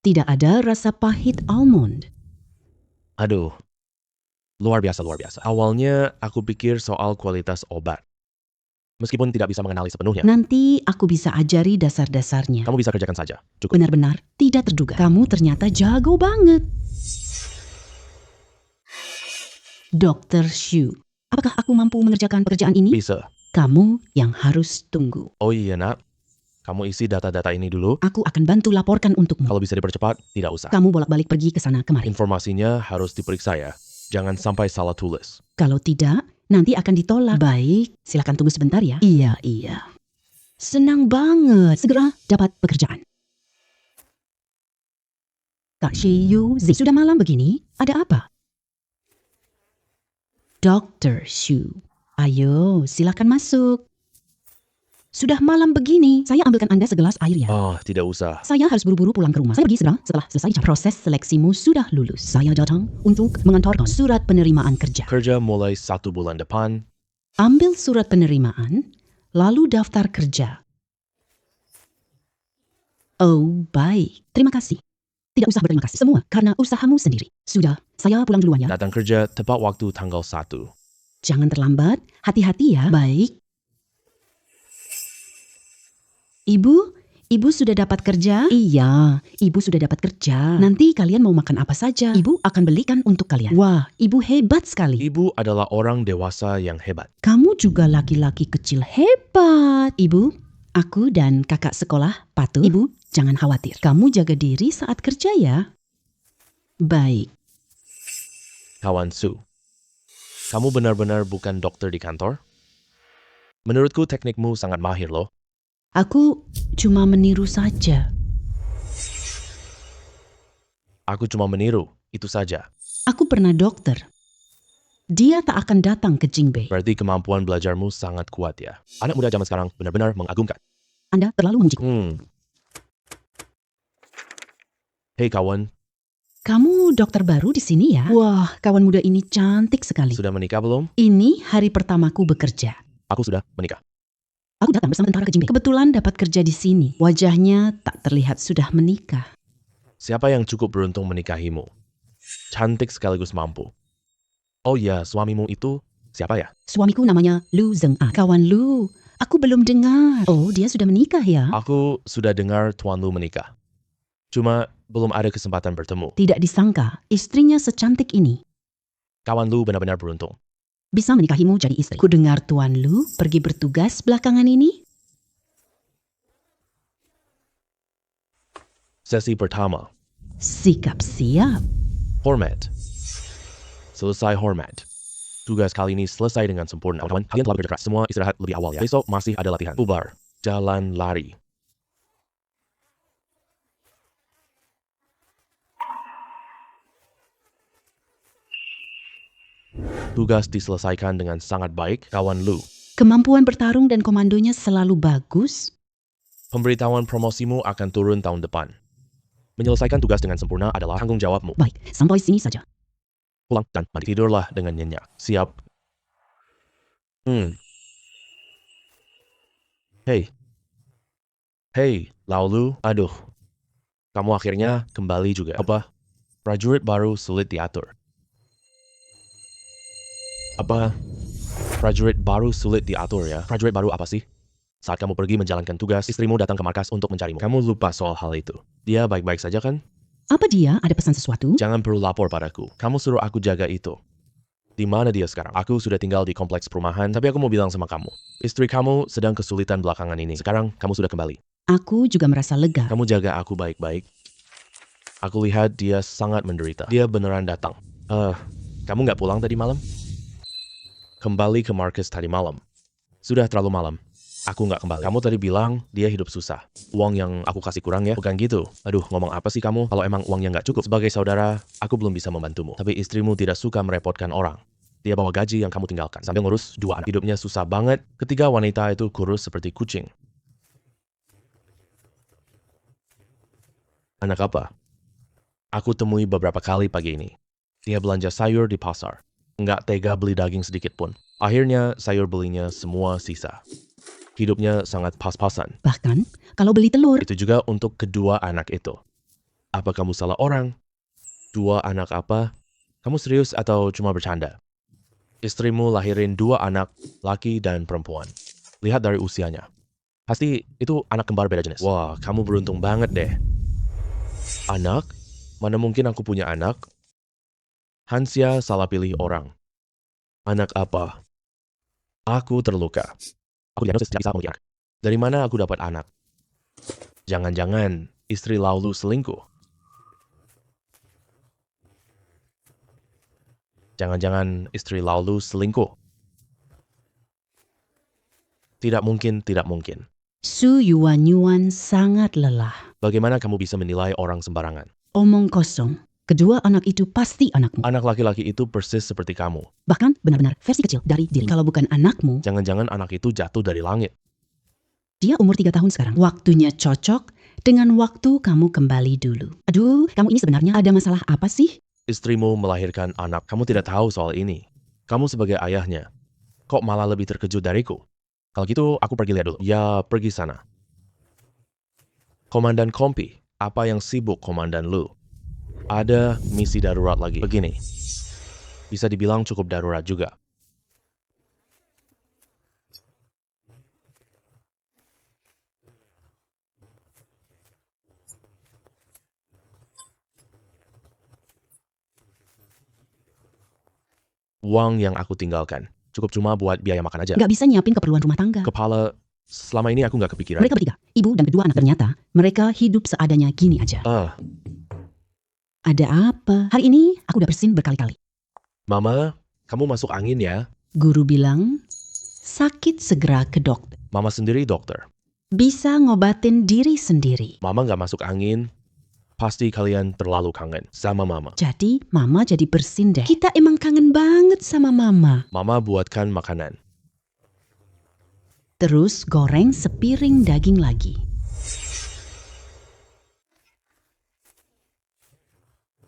Tidak ada rasa pahit almond. Aduh, luar biasa, luar biasa. Awalnya aku pikir soal kualitas obat. Meskipun tidak bisa mengenali sepenuhnya. Nanti aku bisa ajari dasar-dasarnya. Kamu bisa kerjakan saja. Cukup. Benar-benar tidak terduga. Kamu ternyata jago banget. Dr. Shu, apakah aku mampu mengerjakan pekerjaan ini? Bisa. Kamu yang harus tunggu. Oh iya nak, kamu isi data-data ini dulu. Aku akan bantu laporkan untukmu. Kalau bisa dipercepat, tidak usah. Kamu bolak-balik pergi ke sana kemari. Informasinya harus diperiksa ya. Jangan sampai salah tulis. Kalau tidak, nanti akan ditolak. Baik, silakan tunggu sebentar ya. Iya. Senang banget. Segera dapat pekerjaan. Kak Shiyu Zi, sudah malam begini? Ada apa? Dr. Shu, ayo silakan masuk. Sudah malam begini, saya ambilkan Anda segelas air ya. Oh, tidak usah. Saya harus buru-buru pulang ke rumah. Saya pergi segera setelah selesai proses seleksimu sudah lulus. Saya datang untuk mengantarkan surat penerimaan kerja. Kerja mulai 1 bulan depan. Ambil surat penerimaan, lalu daftar kerja. Oh, baik. Terima kasih. Tidak usah berterima kasih semua karena usahamu sendiri. Sudah, saya pulang duluan ya. Datang kerja tepat waktu tanggal 1. Jangan terlambat, hati-hati ya. Baik. Ibu sudah dapat kerja? Iya, ibu sudah dapat kerja. Nanti kalian mau makan apa saja? Ibu akan belikan untuk kalian. Wah, ibu hebat sekali. Ibu adalah orang dewasa yang hebat. Kamu juga laki-laki kecil hebat. Ibu, aku dan kakak sekolah patuh. Ibu, jangan khawatir. Kamu jaga diri saat kerja ya. Baik. Kawan Su, kamu benar-benar bukan dokter di kantor? Menurutku teknikmu sangat mahir loh. Aku cuma meniru saja. Aku cuma meniru, itu saja. Aku pernah dokter. dia tak akan datang ke Jingbei. Berarti kemampuan belajarmu sangat kuat ya. Anak muda zaman sekarang benar-benar mengagumkan. Anda terlalu memujiku. Hei kawan, Kamu dokter baru di sini ya? Wah, kawan muda ini cantik sekali. sudah menikah belum? Ini hari pertamaku bekerja. Aku sudah menikah. Aku datang bersama tentara ke Jingbei. Kebetulan dapat kerja di sini. Wajahnya tak terlihat sudah menikah. Siapa yang cukup beruntung menikahimu? Cantik sekaligus mampu. Oh ya, suamimu itu siapa ya? Suamiku namanya Lu Zheng'an. Kawan Lu, aku belum dengar. Oh, dia sudah menikah ya? Aku sudah dengar Tuan Lu menikah. Cuma belum ada kesempatan bertemu. Tidak disangka, istrinya secantik ini Kawan Lu benar-benar beruntung. bisa menikahimu jadi istri. Ku dengar Tuan Lu pergi bertugas belakangan ini. Sesi pertama, Sikap siap. hormat. Selesai hormat. Tugas kali ini selesai dengan sempurna. Kawan, kalian telah bekerja keras. Semua istirahat lebih awal ya. Besok masih ada latihan. Bubar. Jalan lari. Tugas diselesaikan dengan sangat baik, kawan Lu. Kemampuan bertarung dan komandonya selalu bagus. Pemberitahuan promosimu akan turun tahun depan. Menyelesaikan tugas dengan sempurna adalah tanggung jawabmu. Baik, sampai sini saja. Pulang dan mandi. Tidurlah dengan nyenyak. Siap. Hei. Hei, Laulu. Aduh. Kamu akhirnya kembali juga. Apa? Prajurit baru sulit diatur. Apa? Prajurit baru sulit diatur ya? Prajurit baru apa sih? Saat kamu pergi menjalankan tugas, istrimu datang ke markas untuk mencarimu. Kamu lupa soal hal itu. Dia baik-baik saja kan? Apa dia? Ada pesan sesuatu? Jangan perlu lapor padaku. Kamu suruh aku jaga itu. Di mana dia sekarang? Aku sudah tinggal di kompleks perumahan, tapi aku mau bilang sama kamu. Istri kamu sedang kesulitan belakangan ini. Sekarang kamu sudah kembali. Aku juga merasa lega. Kamu jaga aku baik-baik. Aku lihat dia sangat menderita. Dia beneran datang. Kamu nggak pulang tadi malam? Kembali ke markas tadi malam. Sudah terlalu malam. Aku nggak kembali. Kamu tadi bilang dia hidup susah. Uang yang aku kasih kurang ya? Bukan gitu. Aduh, ngomong apa sih kamu? Kalau emang uangnya nggak cukup. Sebagai saudara, aku belum bisa membantumu. Tapi istrimu tidak suka merepotkan orang. Dia bawa gaji yang kamu tinggalkan. Sambil ngurus 2 anak. Hidupnya susah banget. Ketiga wanita itu kurus seperti kucing. Anak apa? Aku temui beberapa kali pagi ini. Dia belanja sayur di pasar. Nggak tega beli daging sedikit pun. Akhirnya sayur belinya semua sisa. Hidupnya sangat pas-pasan. Bahkan, kalau beli telur, Itu juga untuk kedua anak itu. Apa kamu salah orang? 2 anak apa? Kamu serius atau cuma bercanda? Istrimu lahirin 2 anak, laki dan perempuan. Lihat dari usianya. Pasti itu anak kembar beda jenis. Wah, kamu beruntung banget deh. Anak? Mana mungkin aku punya anak? Hansia salah pilih orang. Anak apa? Aku terluka. Aku diagnosis tidak bisa memiliki anak. Dari mana aku dapat anak? Jangan-jangan istri Laulu selingkuh. Jangan-jangan istri Laulu selingkuh. Tidak mungkin, tidak mungkin. Su Yuan sangat lelah. Bagaimana kamu bisa menilai orang sembarangan? Omong kosong. Kedua anak itu pasti anakmu. Anak laki-laki itu persis seperti kamu. Bahkan benar-benar versi kecil dari diri. Kalau bukan anakmu, Jangan-jangan anak itu jatuh dari langit. dia umur 3 tahun sekarang. Waktunya cocok dengan waktu kamu kembali dulu. Aduh, kamu ini sebenarnya ada masalah apa sih? Istrimu melahirkan anak. Kamu tidak tahu soal ini. Kamu sebagai ayahnya. Kok malah lebih terkejut dariku? Kalau gitu, aku pergi lihat dulu. Ya, pergi sana. Komandan Kompi, apa yang sibuk Komandan Lu? Ada misi darurat lagi. Begini. Bisa dibilang cukup darurat juga. Uang yang aku tinggalkan. Cukup cuma buat biaya makan aja. Nggak bisa nyiapin keperluan rumah tangga. Kepala, selama ini aku nggak kepikiran. Mereka bertiga, ibu dan kedua anak, ternyata mereka hidup seadanya gini aja. Ada apa? Hari ini aku udah bersin berkali-kali. Mama, kamu masuk angin ya? Guru bilang, sakit segera ke dokter. Mama sendiri dokter. Bisa ngobatin diri sendiri. Mama nggak masuk angin. Pasti kalian terlalu kangen sama Mama. Jadi Mama jadi bersin deh. Kita emang kangen banget sama Mama. Mama buatkan makanan. Terus goreng sepiring daging lagi.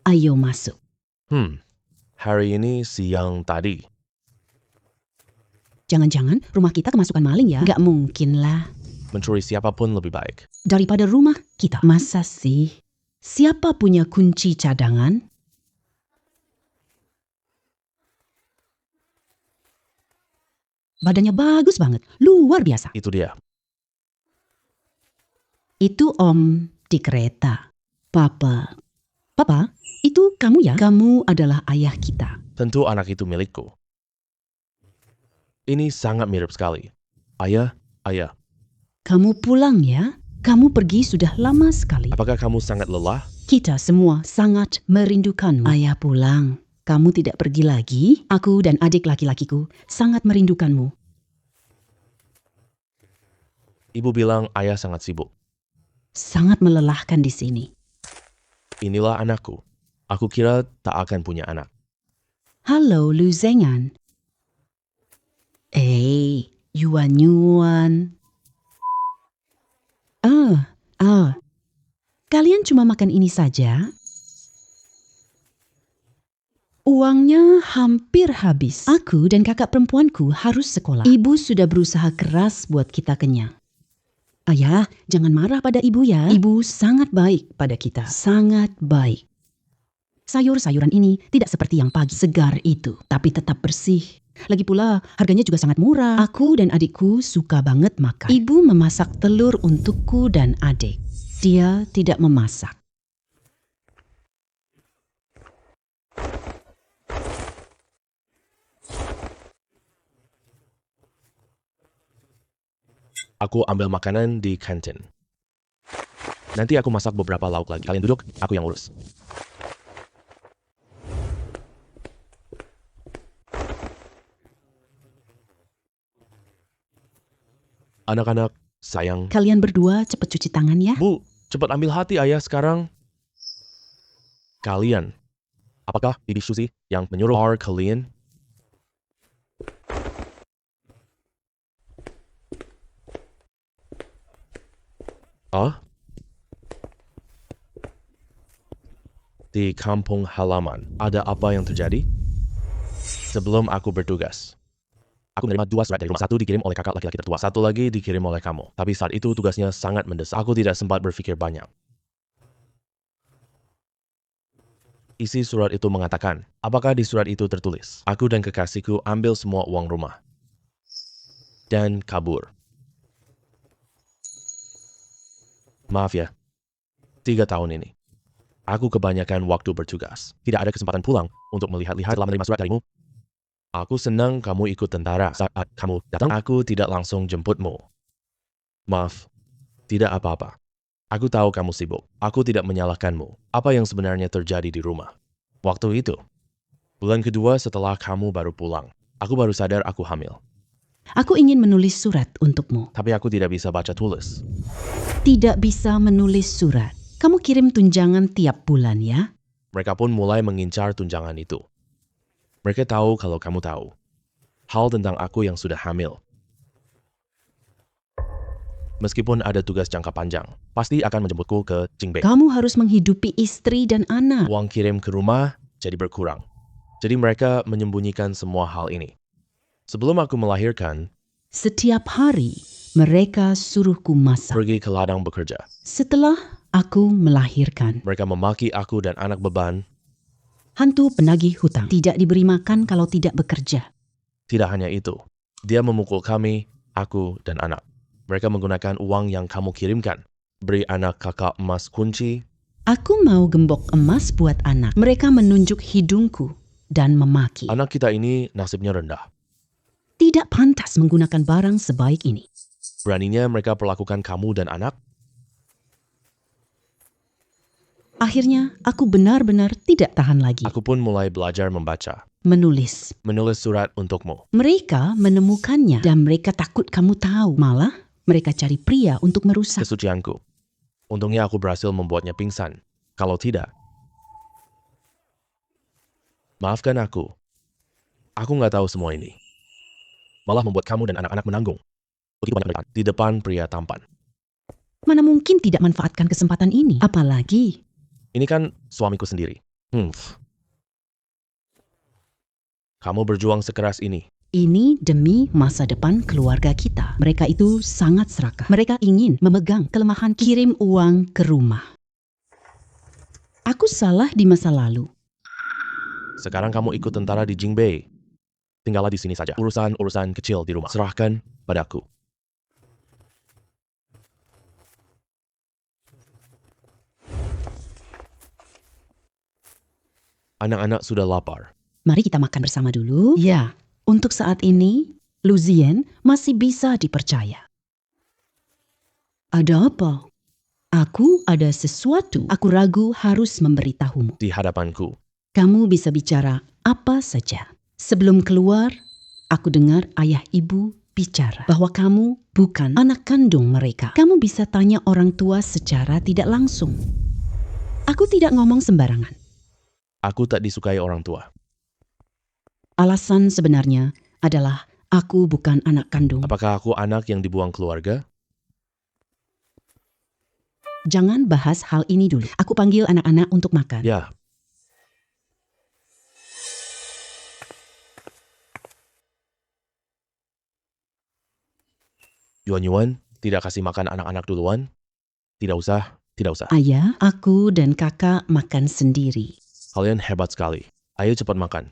Ayo masuk. Hari ini siang tadi. Jangan-jangan rumah kita kemasukan maling ya? Gak mungkin lah. Mencuri siapapun lebih baik. Daripada rumah kita. Masa sih? Siapa punya kunci cadangan? Badannya bagus banget. Luar biasa. Itu dia. Itu Om di kereta. Papa, itu kamu ya? Kamu adalah ayah kita. Tentu anak itu milikku. Ini sangat mirip sekali. Ayah. Kamu pulang ya? Kamu pergi sudah lama sekali. Apakah kamu sangat lelah? Kita semua sangat merindukanmu. Ayah pulang. Kamu tidak pergi lagi? Aku dan adik laki-lakiku sangat merindukanmu. Ibu bilang ayah sangat sibuk. Sangat melelahkan di sini. Inilah anakku. Aku kira tak akan punya anak. Halo, Lu Zengan. Yuan. Kalian cuma makan ini saja? Uangnya hampir habis. Aku dan kakak perempuanku harus sekolah. Ibu sudah berusaha keras buat kita kenyang. Ayah, jangan marah pada ibu ya. Ibu sangat baik pada kita. Sangat baik. Sayur-sayuran ini tidak seperti yang pagi segar itu, tapi tetap bersih. Lagi pula, harganya juga sangat murah. Aku dan adikku suka banget makan. Ibu memasak telur untukku dan adik. Dia tidak memasak. Aku ambil makanan di kantin. Nanti aku masak beberapa lauk lagi. Kalian duduk, aku yang urus. Anak-anak, sayang. Kalian berdua cepat cuci tangan ya. Bu, cepat ambil hati ayah sekarang. Kalian. Apakah Bibi Susi yang menyuruh kalian? Di kampung halaman, ada apa yang terjadi? Sebelum aku bertugas, aku menerima 2 surat dari rumah. 1 dikirim oleh kakak laki-laki tertua, 1 lagi dikirim oleh kamu. Tapi saat itu tugasnya sangat mendesak. Aku tidak sempat berpikir banyak. Isi surat itu mengatakan, apakah di surat itu tertulis, aku dan kekasihku ambil semua uang rumah dan kabur. Maaf ya, 3 tahun ini, aku kebanyakan waktu bertugas. Tidak ada kesempatan pulang untuk melihat-lihat. Setelah menerima surat darimu, aku senang kamu ikut tentara. Saat kamu datang, aku tidak langsung jemputmu. Maaf, tidak apa-apa. Aku tahu kamu sibuk. Aku tidak menyalahkanmu. Apa yang sebenarnya terjadi di rumah? Waktu itu, bulan kedua setelah kamu baru pulang, aku baru sadar aku hamil. Aku ingin menulis surat untukmu. Tapi aku tidak bisa baca tulis. Tidak bisa menulis surat. Kamu kirim tunjangan tiap bulan ya? Mereka pun mulai mengincar tunjangan itu. Mereka tahu kalau kamu tahu hal tentang aku yang sudah hamil. Meskipun ada tugas jangka panjang, pasti akan menjemputku ke Jingbei. Kamu harus menghidupi istri dan anak. Uang kirim ke rumah jadi berkurang. Jadi mereka menyembunyikan semua hal ini. Sebelum aku melahirkan, setiap hari mereka suruhku masak. Pergi ke ladang bekerja. Setelah aku melahirkan, Mereka memaki aku dan anak beban. hantu penagih hutang tidak diberi makan kalau tidak bekerja. Tidak hanya itu, dia memukul kami, aku dan anak. Mereka menggunakan uang yang kamu kirimkan. Beri anak kakak emas kunci. Aku mau gembok emas buat anak. Mereka menunjuk hidungku dan memaki. Anak kita ini nasibnya rendah. Tidak pantas menggunakan barang sebaik ini. Beraninya mereka perlakukan kamu dan anak. Akhirnya, aku benar-benar tidak tahan lagi. Aku pun mulai belajar membaca. Menulis. Menulis surat untukmu. Mereka menemukannya dan mereka takut kamu tahu. Malah, mereka cari pria untuk merusak. Kesucianku. Untungnya aku berhasil membuatnya pingsan. Kalau tidak, maafkan aku. Aku nggak tahu semua ini. Malah membuat kamu dan anak-anak menanggung. Begitu banyak penderitaan di depan pria tampan. Mana mungkin tidak manfaatkan kesempatan ini? Apalagi Ini kan suamiku sendiri. Kamu berjuang sekeras ini. ini demi masa depan keluarga kita. Mereka itu sangat serakah. Mereka ingin memegang kelemahan kirim uang ke rumah. Aku salah di masa lalu. Sekarang kamu ikut tentara di Jingbei. Tinggallah di sini saja. Urusan-urusan kecil di rumah serahkan padaku. Anak-anak sudah lapar. Mari kita makan bersama dulu. Ya, untuk saat ini, Lucien masih bisa dipercaya. Ada apa? Aku ada sesuatu. Aku ragu harus memberitahumu. Di hadapanku. Kamu bisa bicara apa saja. Sebelum keluar, aku dengar ayah ibu bicara bahwa kamu bukan anak kandung mereka. Kamu bisa tanya orang tua secara tidak langsung. Aku tidak ngomong sembarangan. Aku tak disukai orang tua. Alasan sebenarnya adalah aku bukan anak kandung. Apakah aku anak yang dibuang keluarga? Jangan bahas hal ini dulu. Aku panggil anak-anak untuk makan. Ya. Yuan-Yuan, tidak kasih makan anak-anak duluan? Tidak usah, tidak usah. Ayah, aku dan kakak makan sendiri. Kalian hebat sekali. Ayo cepat makan.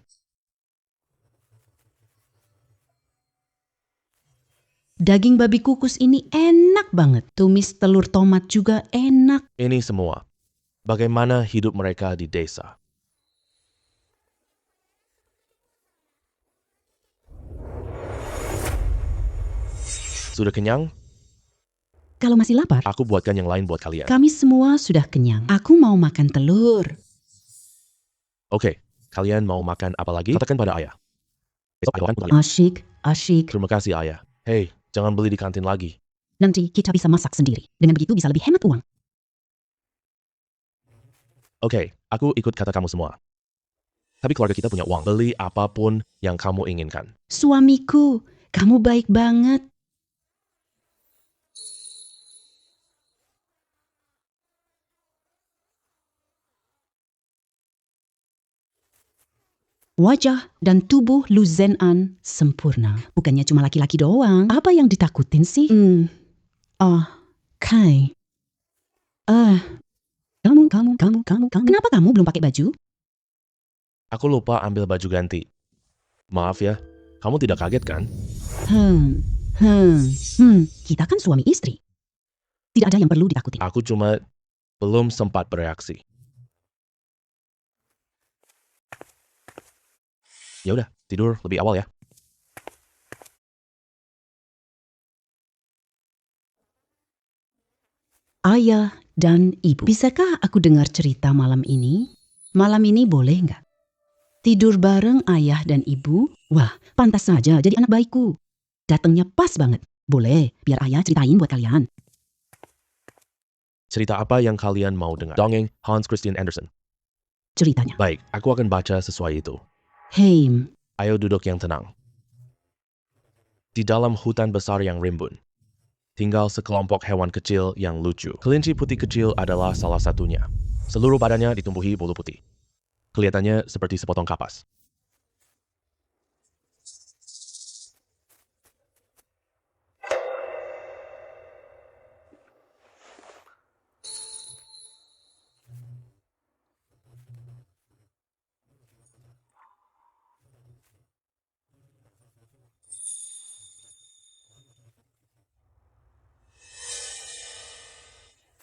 Daging babi kukus ini enak banget. Tumis telur tomat juga enak. Ini semua. Bagaimana hidup mereka di desa. Sudah kenyang? Kalau masih lapar, Aku buatkan yang lain buat kalian. kami semua sudah kenyang. Aku mau makan telur. Oke, kalian mau makan apa lagi? Katakan pada ayah. Besok ayah akan kembali. Asyik. Terima kasih ayah. Hei, jangan beli di kantin lagi. Nanti kita bisa masak sendiri. Dengan begitu bisa lebih hemat uang. Oke, aku ikut kata kamu semua. Tapi keluarga kita punya uang. Beli apapun yang kamu inginkan. Suamiku, kamu baik banget. Wajah dan tubuh Lu Zenan sempurna. Bukannya cuma laki-laki doang. Apa yang ditakutin sih? Kai. Kamu. Kenapa kamu belum pakai baju? Aku lupa ambil baju ganti. Maaf ya, kamu tidak kaget kan? Kita kan suami istri. Tidak ada yang perlu ditakuti. Aku cuma belum sempat bereaksi. Ya udah, tidur lebih awal ya. Ayah dan ibu, bisakah aku dengar cerita malam ini? Malam ini boleh nggak? Tidur bareng ayah dan ibu? Wah, pantas saja jadi anak baikku. Datangnya pas banget. Boleh, biar ayah ceritain buat kalian. Cerita apa yang kalian mau dengar? Dongeng Hans Christian Andersen. Ceritanya. Baik, aku akan baca sesuai itu. Hei, Ayo duduk yang tenang. Di dalam hutan besar yang rimbun, tinggal sekelompok hewan kecil yang lucu. Kelinci putih kecil adalah salah satunya. Seluruh badannya ditumbuhi bulu putih. Kelihatannya seperti sepotong kapas.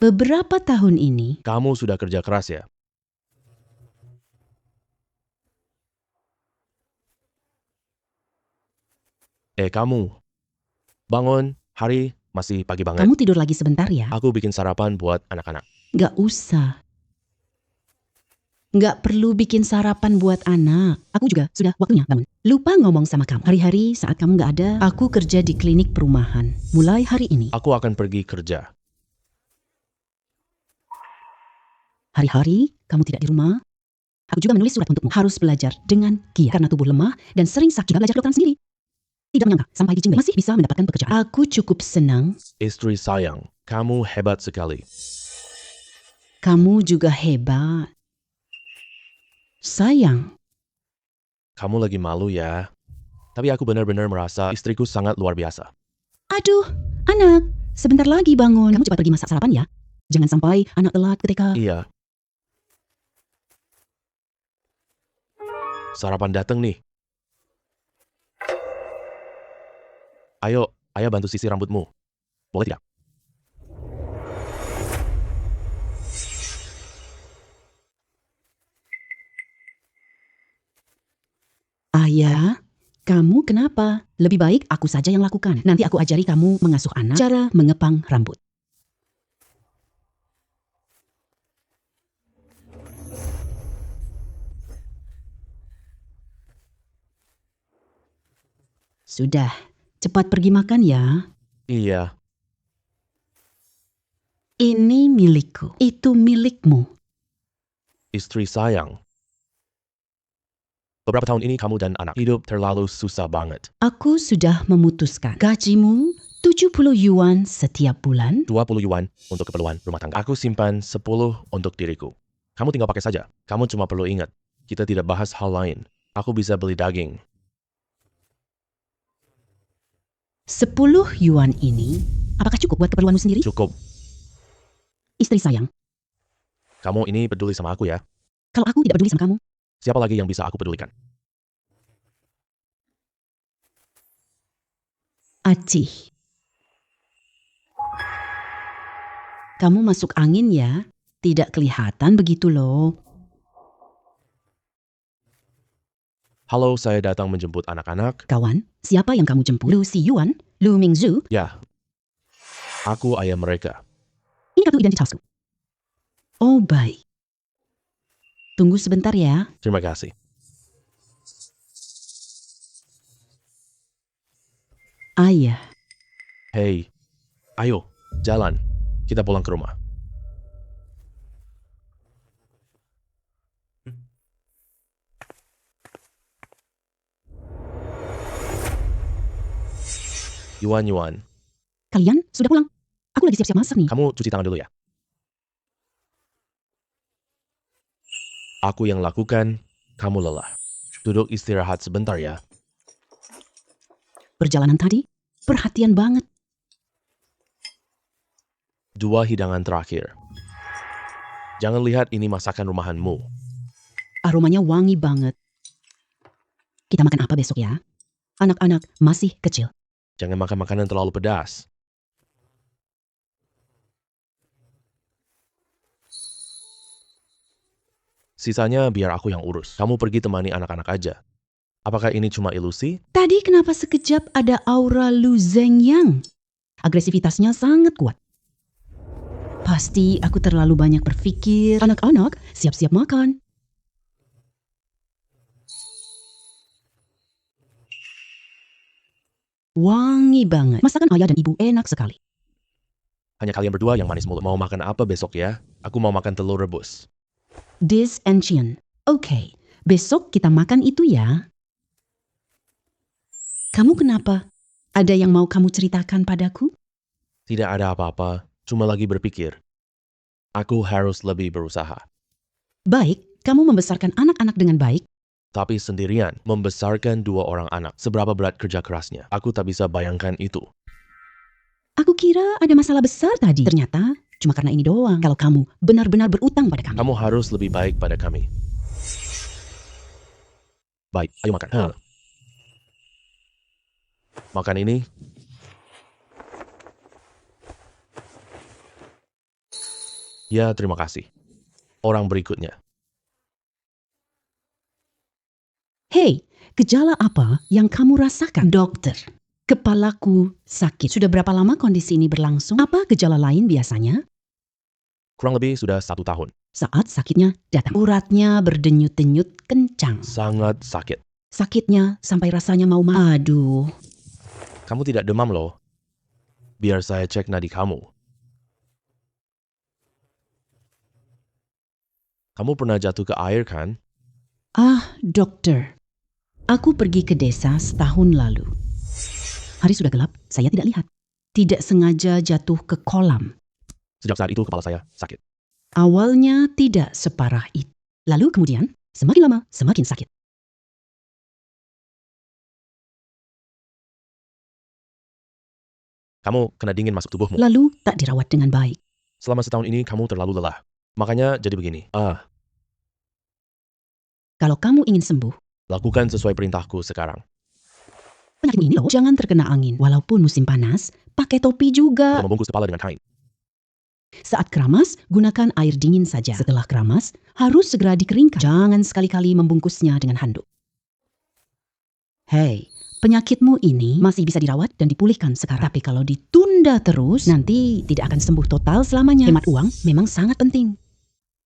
beberapa tahun ini, Kamu sudah kerja keras ya? Kamu. Bangun, hari masih pagi banget. kamu tidur lagi sebentar ya. Aku bikin sarapan buat anak-anak. Nggak usah. Nggak perlu bikin sarapan buat anak. Aku juga sudah waktunya bangun. Lupa ngomong sama kamu. Hari-hari saat kamu nggak ada, aku kerja di klinik perumahan. Mulai hari ini. Aku akan pergi kerja. Hari-hari kamu tidak di rumah. Aku juga menulis surat untukmu. Harus belajar dengan giat karena tubuh lemah dan sering sakit. Juga belajar kedokteran sendiri. Tidak menyangka sampai di Qingwei masih bisa mendapatkan pekerjaan. Aku cukup senang. Istri sayang, kamu hebat sekali. Kamu juga hebat. Sayang, Kamu lagi malu ya. Tapi aku benar-benar merasa istriku sangat luar biasa. aduh, anak, sebentar lagi bangun. Kamu cepat pergi masak sarapan ya. Jangan sampai anak telat ke TK. Iya. Sarapan datang nih. Ayo, ayah bantu sisir rambutmu. Boleh tidak? Ayah, kamu kenapa? Lebih baik aku saja yang lakukan. Nanti aku ajari kamu mengasuh anak, cara mengepang rambut. Sudah, cepat pergi makan ya. Iya. Ini milikku, itu milikmu. Istri sayang. Beberapa tahun ini kamu dan anak hidup terlalu susah banget. Aku sudah memutuskan. Gajimu 70 yuan setiap bulan. 20 yuan untuk keperluan rumah tangga. Aku simpan 10 untuk diriku. Kamu tinggal pakai saja. Kamu cuma perlu ingat, kita tidak bahas hal lain. Aku bisa beli daging. 10 yuan ini, apakah cukup buat keperluanmu sendiri? Cukup. Istri sayang, Kamu ini peduli sama aku ya. kalau aku tidak peduli sama kamu, Siapa lagi yang bisa aku pedulikan? Acih. Kamu masuk angin ya? Tidak kelihatan begitu loh. Halo, saya datang menjemput anak-anak. Kawan, siapa yang kamu jemput? Lu Si Yuan? Lu Mingzhu? Ya, aku ayah mereka. Ini kartu identitasku. Oh baik. Tunggu sebentar ya. Terima kasih. Ayah, Hei, ayo, jalan. Kita pulang ke rumah. Yuan. kalian sudah pulang? Aku lagi siap-siap masak nih. Kamu cuci tangan dulu ya. Aku yang lakukan, kamu lelah. Duduk istirahat sebentar ya. Perjalanan tadi, perhatian banget. 2 hidangan terakhir. Jangan lihat ini masakan rumahanmu. Aromanya wangi banget. Kita makan apa besok ya? Anak-anak masih kecil. Jangan makan makanan terlalu pedas. Sisanya biar aku yang urus. Kamu pergi temani anak-anak aja. Apakah ini cuma ilusi? Tadi kenapa sekejap ada aura Lu Zhengyang? Agresivitasnya sangat kuat. Pasti aku terlalu banyak berpikir. Anak-anak, siap-siap makan. Wangi banget. Masakan ayah dan ibu enak sekali. Hanya kalian berdua yang manis mulut. Mau makan apa besok ya? Aku mau makan telur rebus. Dis and Chien. Oke, besok kita makan itu ya. Kamu kenapa? Ada yang mau kamu ceritakan padaku? Tidak ada apa-apa, cuma lagi berpikir. Aku harus lebih berusaha. Baik, kamu membesarkan anak-anak dengan baik. Tapi sendirian, membesarkan 2 orang anak. Seberapa berat kerja kerasnya. Aku tak bisa bayangkan itu. Aku kira ada masalah besar tadi. Ternyata cuma karena ini doang. Kalau kamu benar-benar berutang pada kami. Kamu harus lebih baik pada kami. Baik, ayo makan. Makan ini. Ya, terima kasih. Orang berikutnya. Hei, gejala apa yang kamu rasakan? Dokter, kepalaku sakit. Sudah berapa lama kondisi ini berlangsung? Apa gejala lain biasanya? Kurang lebih sudah 1 tahun. Saat sakitnya datang, uratnya berdenyut-denyut kencang. Sangat sakit. Sakitnya sampai rasanya mau mati. Aduh, Kamu tidak demam loh. Biar saya cek nadi kamu. Kamu pernah jatuh ke air kan? Ah, dokter. Aku pergi ke desa setahun lalu. Hari sudah gelap, saya tidak lihat. Tidak sengaja jatuh ke kolam. Sejak saat itu kepala saya sakit. Awalnya tidak separah itu. Lalu kemudian, semakin lama, semakin sakit. Kamu kena dingin masuk tubuhmu. Lalu tak dirawat dengan baik. Selama setahun ini kamu terlalu lelah. Makanya jadi begini. Kalau kamu ingin sembuh, Lakukan sesuai perintahku sekarang. penyakit ini loh, jangan terkena angin. Walaupun musim panas, pakai topi juga. Atau membungkus kepala dengan kain. Saat keramas, gunakan air dingin saja. Setelah keramas, harus segera dikeringkan. Jangan sekali-kali membungkusnya dengan handuk. Hei, penyakitmu ini masih bisa dirawat dan dipulihkan sekarang. Tapi kalau ditunda terus, nanti tidak akan sembuh total selamanya. Hemat uang memang sangat penting.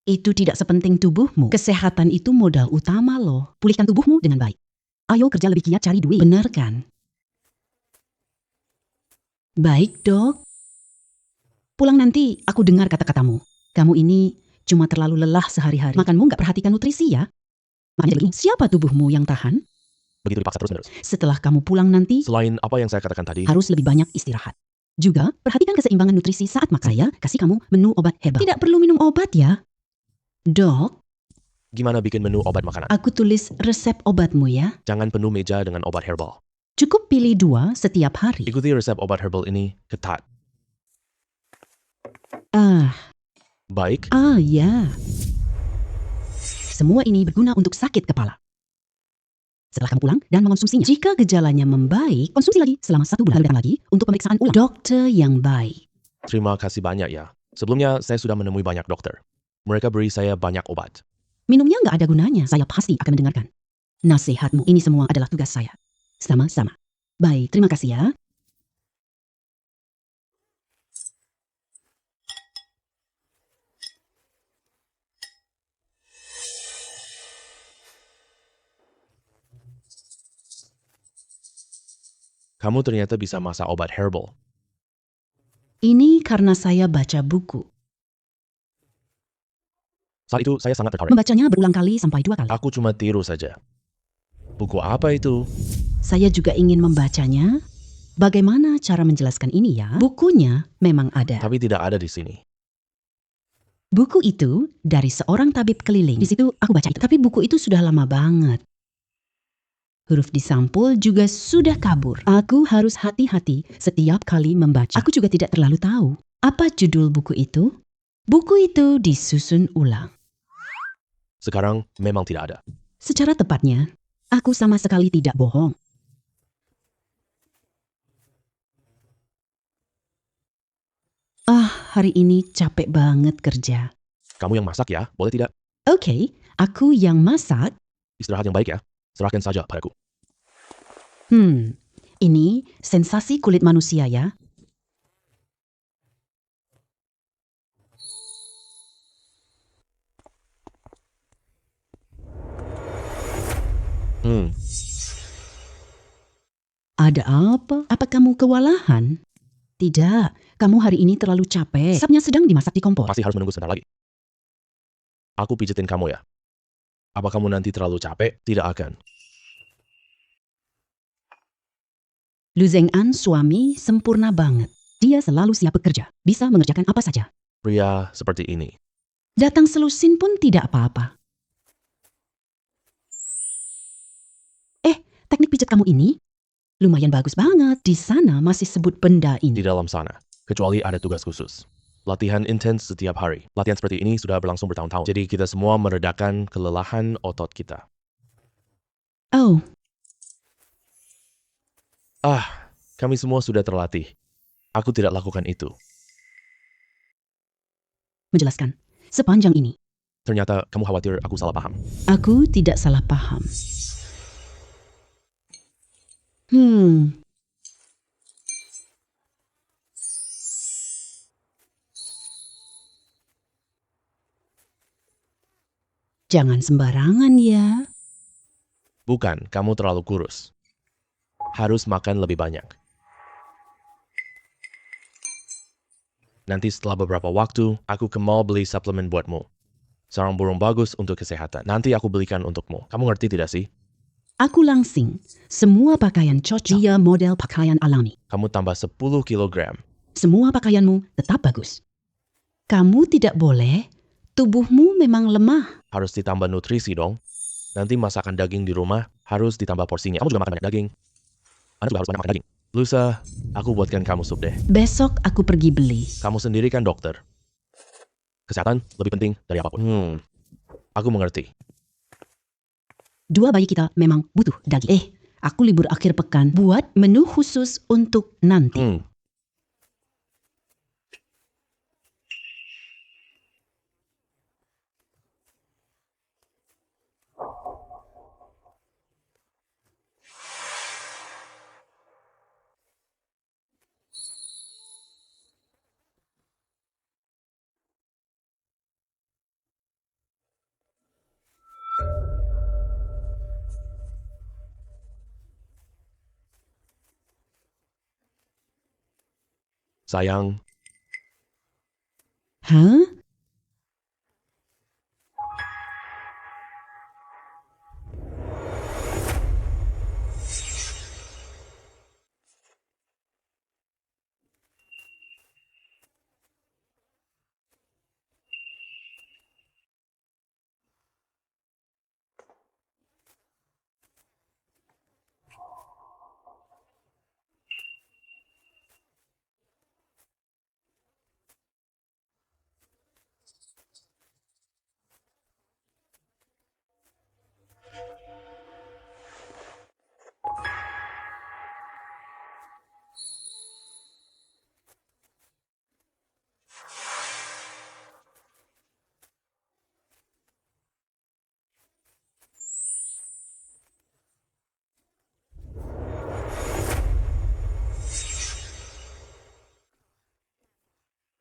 Itu tidak sepenting tubuhmu. Kesehatan itu modal utama loh. Pulihkan tubuhmu dengan baik. Ayo kerja lebih giat cari duit. Benar kan? Baik, Dok. Pulang nanti aku dengar kata-katamu. Kamu ini cuma terlalu lelah sehari-hari. Makanmu nggak perhatikan nutrisi ya? Makanya begini, siapa tubuhmu yang tahan? Begitu dipaksa terus-menerus. Setelah kamu pulang nanti, Selain apa yang saya katakan tadi, harus lebih banyak istirahat. Juga, perhatikan keseimbangan nutrisi saat makan. Saya kasih kamu menu obat herbal. Tidak perlu minum obat ya. Dok, gimana bikin menu obat makanan? aku tulis resep obatmu ya. Jangan penuh meja dengan obat herbal. Cukup pilih 2 setiap hari. Ikuti resep obat herbal ini ketat. Baik, Ya. Semua ini berguna untuk sakit kepala. Setelah kamu pulang dan mengonsumsinya, jika gejalanya membaik, konsumsi lagi selama 1 bulan. Lalu datang lagi untuk pemeriksaan ulang. Dokter yang baik. terima kasih banyak ya. Sebelumnya saya sudah menemui banyak dokter. Mereka beri saya banyak obat. Minumnya nggak ada gunanya. Saya pasti akan mendengarkan nasihatmu. Ini semua adalah tugas saya. Sama-sama. Baik, terima kasih ya. Kamu ternyata bisa masak obat herbal. Ini karena saya baca buku. Saat itu saya sangat tertarik. Membacanya berulang kali sampai 2 kali. Aku cuma tiru saja. Buku apa itu? Saya juga ingin membacanya. Bagaimana cara menjelaskan ini ya? Bukunya memang ada. Tapi tidak ada di sini. Buku itu dari seorang tabib keliling. Di situ aku baca itu. Tapi buku itu sudah lama banget. Huruf di sampul juga sudah kabur. Aku harus hati-hati setiap kali membaca. Aku juga tidak terlalu tahu. Apa judul buku itu? Buku itu disusun ulang. Sekarang memang tidak ada. Secara tepatnya, aku sama sekali tidak bohong. Hari ini capek banget kerja. Kamu yang masak ya, boleh tidak? Oke, aku yang masak. Istirahat yang baik ya. Serahkan saja padaku. Ini sensasi kulit manusia ya. Ada apa? Apa kamu kewalahan? Tidak, kamu hari ini terlalu capek. Sapnya sedang dimasak di kompor. Pasti harus menunggu sebentar lagi. Aku pijetin kamu ya. Apa kamu nanti terlalu capek? Tidak akan. Lu Zheng'an suami sempurna banget. Dia selalu siap bekerja, bisa mengerjakan apa saja. Pria seperti ini. Datang selusin pun tidak apa-apa. Teknik pijat kamu ini lumayan bagus banget. Di sana masih sebut benda Di ini. dalam sana. Kecuali ada tugas khusus. Latihan intens setiap hari. Latihan seperti ini sudah berlangsung bertahun-tahun. Jadi kita semua meredakan kelelahan otot kita. Oh, Kami semua sudah terlatih. Aku tidak lakukan itu. menjelaskan. Sepanjang ini, Ternyata kamu khawatir aku salah paham. aku tidak salah paham. Jangan sembarangan ya. Bukan, kamu terlalu kurus. Harus makan lebih banyak. Nanti setelah beberapa waktu, aku ke mall beli suplemen buatmu. Sarang burung bagus untuk kesehatan. Nanti aku belikan untukmu. Kamu ngerti tidak sih? Aku langsing. Semua pakaian cocok. Dia model pakaian alami. Kamu tambah 10 kilogram. Semua pakaianmu tetap bagus. Kamu tidak boleh. Tubuhmu memang lemah. Harus ditambah nutrisi dong. Nanti masakan daging di rumah harus ditambah porsinya. Kamu juga makan banyak daging. Anda juga harus banyak makan daging. Lusa, aku buatkan kamu sup deh. Besok aku pergi beli. Kamu sendiri kan dokter. Kesehatan lebih penting dari apapun. Aku mengerti. Dua bayi kita memang butuh daging. Aku libur akhir pekan buat menu khusus untuk nanti. Sayang, Hah?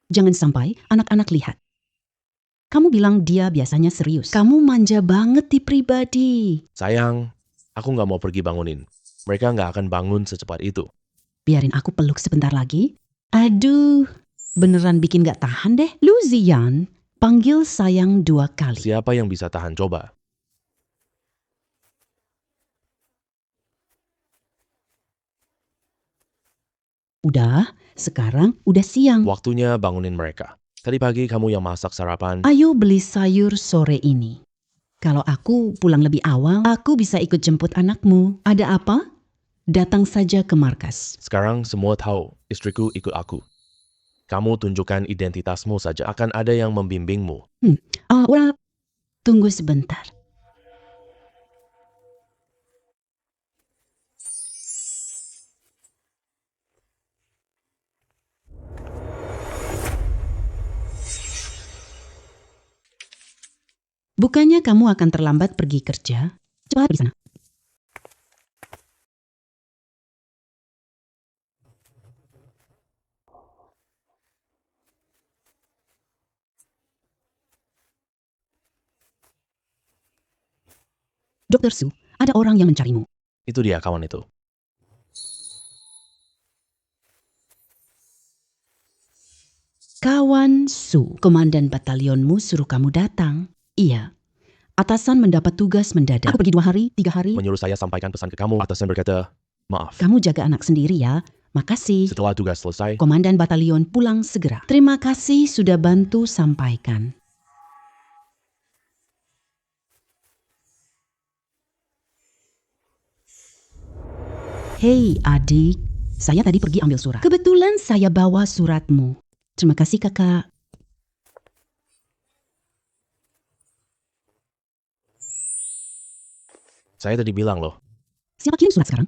Jangan sampai anak-anak lihat. Kamu bilang dia biasanya serius. Kamu manja banget di pribadi. sayang, aku nggak mau pergi bangunin. Mereka nggak akan bangun secepat itu. Biarin aku peluk sebentar lagi. Aduh, beneran bikin gak tahan deh. Luzian, panggil sayang 2 kali. Siapa yang bisa tahan coba? Udah, sekarang udah siang. Waktunya bangunin mereka. Tadi pagi kamu yang masak sarapan. Ayo beli sayur sore ini. Kalau aku pulang lebih awal, aku bisa ikut jemput anakmu. Ada apa? Datang saja ke markas. Sekarang semua tahu istriku ikut aku. Kamu tunjukkan identitasmu saja. Akan ada yang membimbingmu. Tunggu sebentar. Bukannya kamu akan terlambat pergi kerja? Cepat pergi sana. Dokter Su, ada orang yang mencarimu. Itu dia kawan itu. Kawan Su, komandan batalionmu suruh kamu datang. Iya. Atasan mendapat tugas mendadak. Aku pergi 2 hari, 3 hari. Menyuruh saya sampaikan pesan ke kamu. Atasan berkata, maaf. Kamu jaga anak sendiri ya. Makasih. Setelah tugas selesai, Komandan batalion pulang segera. Terima kasih sudah bantu sampaikan. Hei adik, saya tadi pergi ambil surat. Kebetulan saya bawa suratmu. Terima kasih kakak. saya tadi bilang loh. Siapa kirim surat sekarang?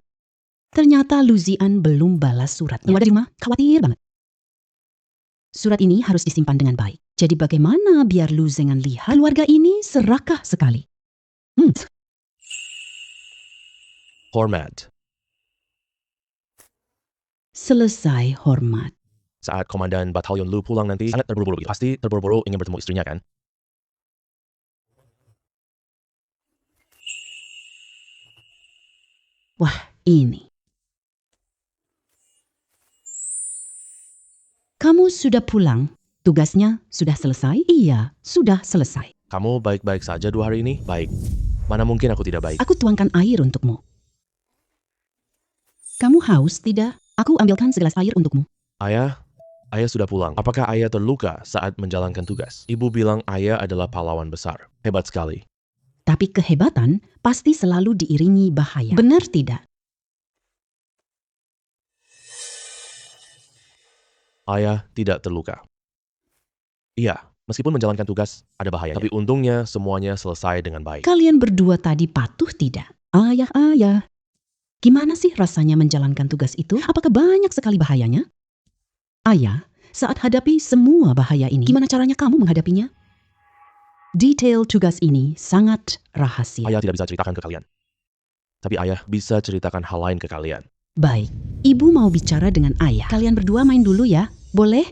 Ternyata Luzian belum balas suratnya. Ada di rumah, khawatir banget. Surat ini harus disimpan dengan baik. Jadi bagaimana biar Lu Zengan lihat keluarga ini serakah sekali? Hormat. Selesai hormat. Saat komandan batalion Lu pulang nanti, sangat terburu-buru. Pasti terburu-buru ingin bertemu istrinya kan? Wah, ini. Kamu sudah pulang? Tugasnya sudah selesai? Iya, sudah selesai. Kamu baik-baik saja 2 hari ini? Baik. Mana mungkin aku tidak baik. Aku tuangkan air untukmu. Kamu haus tidak? Aku ambilkan segelas air untukmu. Ayah sudah pulang. Apakah ayah terluka saat menjalankan tugas? Ibu bilang ayah adalah pahlawan besar. Hebat sekali. Tapi kehebatan pasti selalu diiringi bahaya. Benar tidak? Ayah tidak terluka. Iya, meskipun menjalankan tugas ada bahaya. Tapi untungnya semuanya selesai dengan baik. Kalian berdua tadi patuh tidak? Ayah. Gimana sih rasanya menjalankan tugas itu? Apakah banyak sekali bahayanya? Ayah, saat hadapi semua bahaya ini, gimana caranya kamu menghadapinya? Detail tugas ini sangat rahasia. Ayah tidak bisa ceritakan ke kalian. Tapi ayah bisa ceritakan hal lain ke kalian. Baik, ibu mau bicara dengan ayah. Kalian berdua main dulu ya, boleh?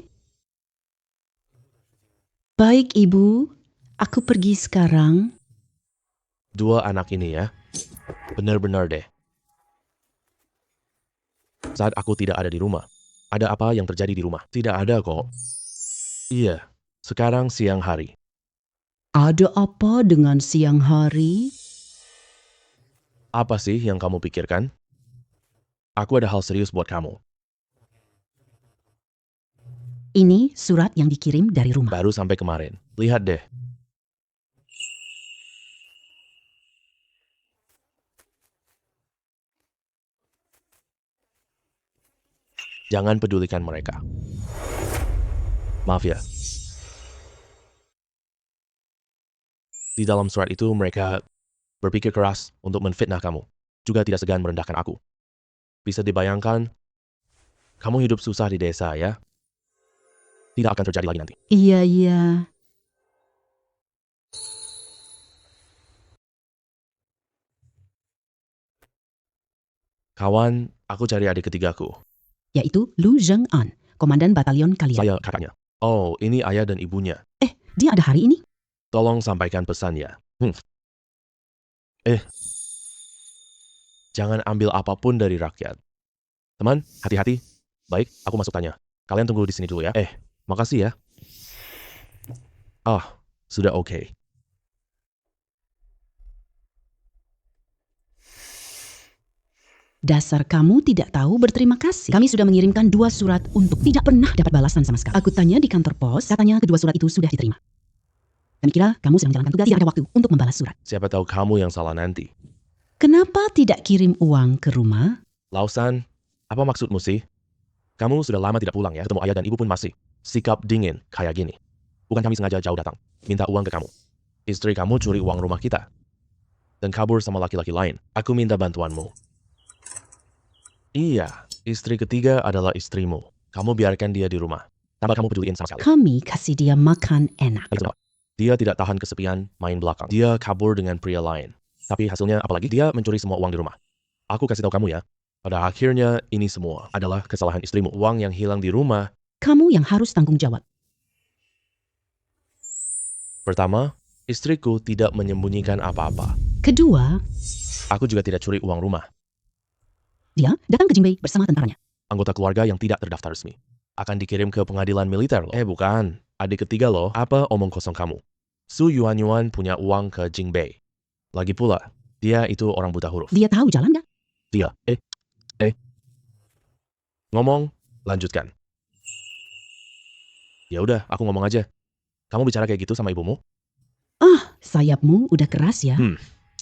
Baik ibu, aku pergi sekarang. 2 anak ini ya, benar-benar deh. Saat aku tidak ada di rumah, ada apa yang terjadi di rumah? Tidak ada kok. Iya, sekarang siang hari. Ada apa dengan siang hari? Apa sih yang kamu pikirkan? Aku ada hal serius buat kamu. Ini surat yang dikirim dari rumah. Baru sampai kemarin. Lihat deh. Jangan pedulikan mereka. Maaf ya. Di dalam surat itu mereka berpikir keras untuk menfitnah kamu. Juga tidak segan merendahkan aku. Bisa dibayangkan, kamu hidup susah di desa ya. Tidak akan terjadi lagi nanti. Iya. Kawan, aku cari adik ketigaku. Yaitu Lu Zheng-an, komandan batalion kalian. Saya kakaknya. Oh, ini ayah dan ibunya. Dia ada hari ini? Tolong sampaikan pesan ya. Jangan ambil apapun dari rakyat. Teman, hati-hati. Baik, aku masuk tanya. Kalian tunggu di sini dulu ya. Makasih ya. Sudah oke. Dasar kamu tidak tahu berterima kasih. Kami sudah mengirimkan 2 surat untuk tidak pernah dapat balasan sama sekali. Aku tanya di kantor pos, katanya kedua surat itu sudah diterima. Kami kira kamu sedang menjalankan tugas, tidak ada waktu untuk membalas surat. Siapa tahu kamu yang salah nanti. Kenapa tidak kirim uang ke rumah? Lausan, apa maksudmu sih? Kamu sudah lama tidak pulang ya, ketemu ayah dan ibu pun masih sikap dingin kayak gini. Bukan kami sengaja jauh datang, minta uang ke kamu. Istri kamu curi uang rumah kita dan kabur sama laki-laki lain. Aku minta bantuanmu. Iya, istri ketiga adalah istrimu. Kamu biarkan dia di rumah, tanpa kamu peduliin sama sekali. Kami kasih dia makan enak. Dia tidak tahan kesepian, main belakang. Dia kabur dengan pria lain. Tapi hasilnya apalagi? Dia mencuri semua uang di rumah. Aku kasih tahu kamu ya, pada akhirnya ini semua adalah kesalahan istrimu. Uang yang hilang di rumah. Kamu yang harus tanggung jawab. Pertama, istriku tidak menyembunyikan apa-apa. Kedua, Aku juga tidak curi uang rumah. dia datang ke Jingbei bersama tentaranya. Anggota keluarga yang tidak terdaftar resmi akan dikirim ke pengadilan militer loh. Bukan, adik ketiga loh. Apa omong kosong kamu? Su Yuan punya uang ke Jingbei. Lagi pula, dia itu orang buta huruf. Dia tahu jalan nggak? Dia, ngomong, lanjutkan. Ya udah, aku ngomong aja. Kamu bicara kayak gitu sama ibumu? Sayapmu udah keras ya.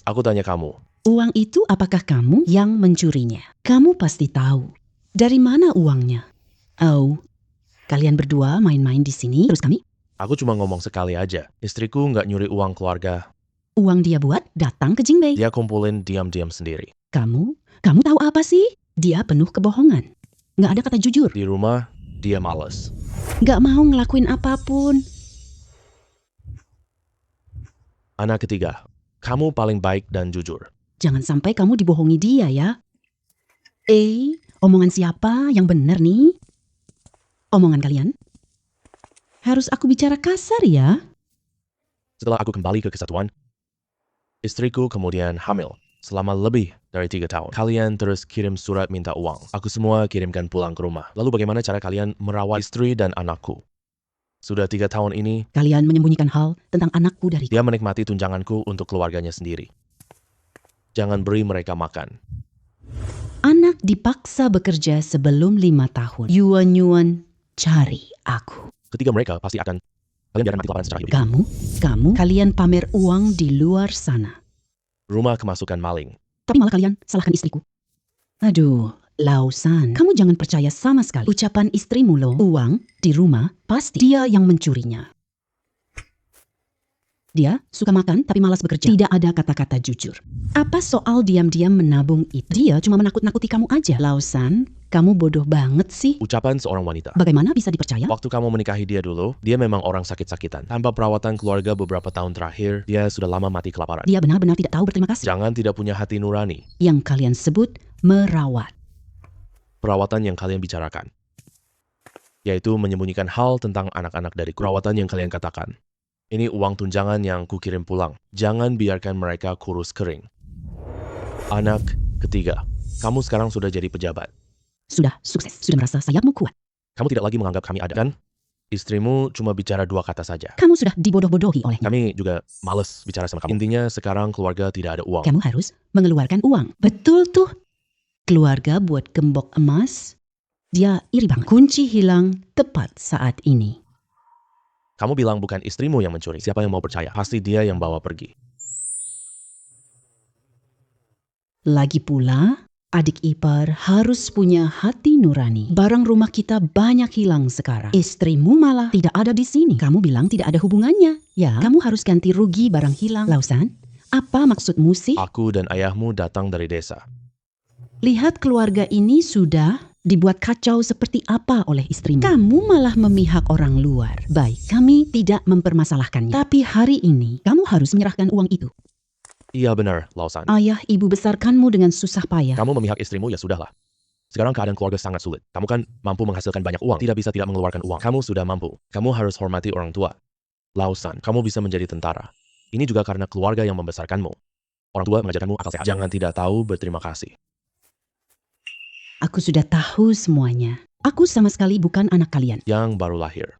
Aku tanya kamu. Uang itu apakah kamu yang mencurinya? Kamu pasti tahu. Dari mana uangnya? Oh, kalian berdua main-main di sini, terus kami? Aku cuma ngomong sekali aja. Istriku nggak nyuri uang keluarga. Uang dia buat datang ke Jingbei. Dia kumpulin diam-diam sendiri. Kamu tahu apa sih? Dia penuh kebohongan. Nggak ada kata jujur. Di rumah, dia males. Nggak mau ngelakuin apapun. Anak ketiga, kamu paling baik dan jujur. Jangan sampai kamu dibohongi dia ya. Omongan siapa yang benar nih? Omongan kalian? Harus aku bicara kasar ya? Setelah aku kembali ke kesatuan, istriku kemudian hamil selama lebih dari 3 tahun. Kalian terus kirim surat minta uang. Aku semua kirimkan pulang ke rumah. Lalu bagaimana cara kalian merawat istri dan anakku? Sudah 3 tahun ini, Kalian menyembunyikan hal tentang anakku dariku. dia menikmati tunjanganku untuk keluarganya sendiri. Jangan beri mereka makan. Anak dipaksa bekerja sebelum 5 tahun. Yuan-yuan cari aku. Ketika mereka pasti akan, kalian biarkan mati kelaparan secara hidup. Kalian pamer uang di luar sana. Rumah kemasukan maling. Tapi malah kalian salahkan istriku. Aduh, Lausan, kamu jangan percaya sama sekali ucapan istrimu loh. Uang di rumah pasti dia yang mencurinya. Dia suka makan tapi malas bekerja. Tidak ada kata-kata jujur. Apa soal diam-diam menabung itu? Dia cuma menakut-nakuti kamu aja. Lausan, kamu bodoh banget sih. Ucapan seorang wanita. Bagaimana bisa dipercaya? Waktu kamu menikahi dia dulu, dia memang orang sakit-sakitan. Tanpa perawatan keluarga beberapa tahun terakhir, dia sudah lama mati kelaparan. Dia benar-benar tidak tahu berterima kasih. Jangan tidak punya hati nurani. Yang kalian sebut merawat. Perawatan yang kalian bicarakan, yaitu menyembunyikan hal tentang anak-anak dari perawatan yang kalian katakan. Ini uang tunjangan yang kukirim pulang. Jangan biarkan mereka kurus kering. Anak ketiga, kamu sekarang sudah jadi pejabat. Sudah sukses, sudah merasa sayapmu kuat. Kamu tidak lagi menganggap kami ada, kan? Istrimu cuma bicara 2 kata saja. Kamu sudah dibodoh-bodohi olehnya. Kami juga males bicara sama kamu. Intinya sekarang keluarga tidak ada uang. Kamu harus mengeluarkan uang. Betul tuh. Keluarga buat gembok emas. Dia iri banget. Kunci hilang tepat saat ini. Kamu bilang bukan istrimu yang mencuri. Siapa yang mau percaya? Pasti dia yang bawa pergi. Lagi pula, adik ipar harus punya hati nurani. Barang rumah kita banyak hilang sekarang. Istrimu malah tidak ada di sini. Kamu bilang tidak ada hubungannya. Ya, kamu harus ganti rugi barang hilang. Lausan, apa maksudmu sih? Aku dan ayahmu datang dari desa. Lihat keluarga ini sudah dibuat kacau seperti apa oleh istrimu. Kamu malah memihak orang luar. Baik, kami tidak mempermasalahkannya. Tapi hari ini, kamu harus menyerahkan uang itu. Iya benar, Lausan. Ayah ibu besarkanmu dengan susah payah. Kamu memihak istrimu, ya sudahlah. Sekarang keadaan keluarga sangat sulit. Kamu kan mampu menghasilkan banyak uang. Tidak bisa tidak mengeluarkan uang. Kamu sudah mampu. Kamu harus hormati orang tua. Lausan, kamu bisa menjadi tentara. Ini juga karena keluarga yang membesarkanmu. Orang tua mengajarkanmu akal sehat. Jangan tidak tahu berterima kasih. Aku sudah tahu semuanya. Aku sama sekali bukan anak kalian. Yang baru lahir.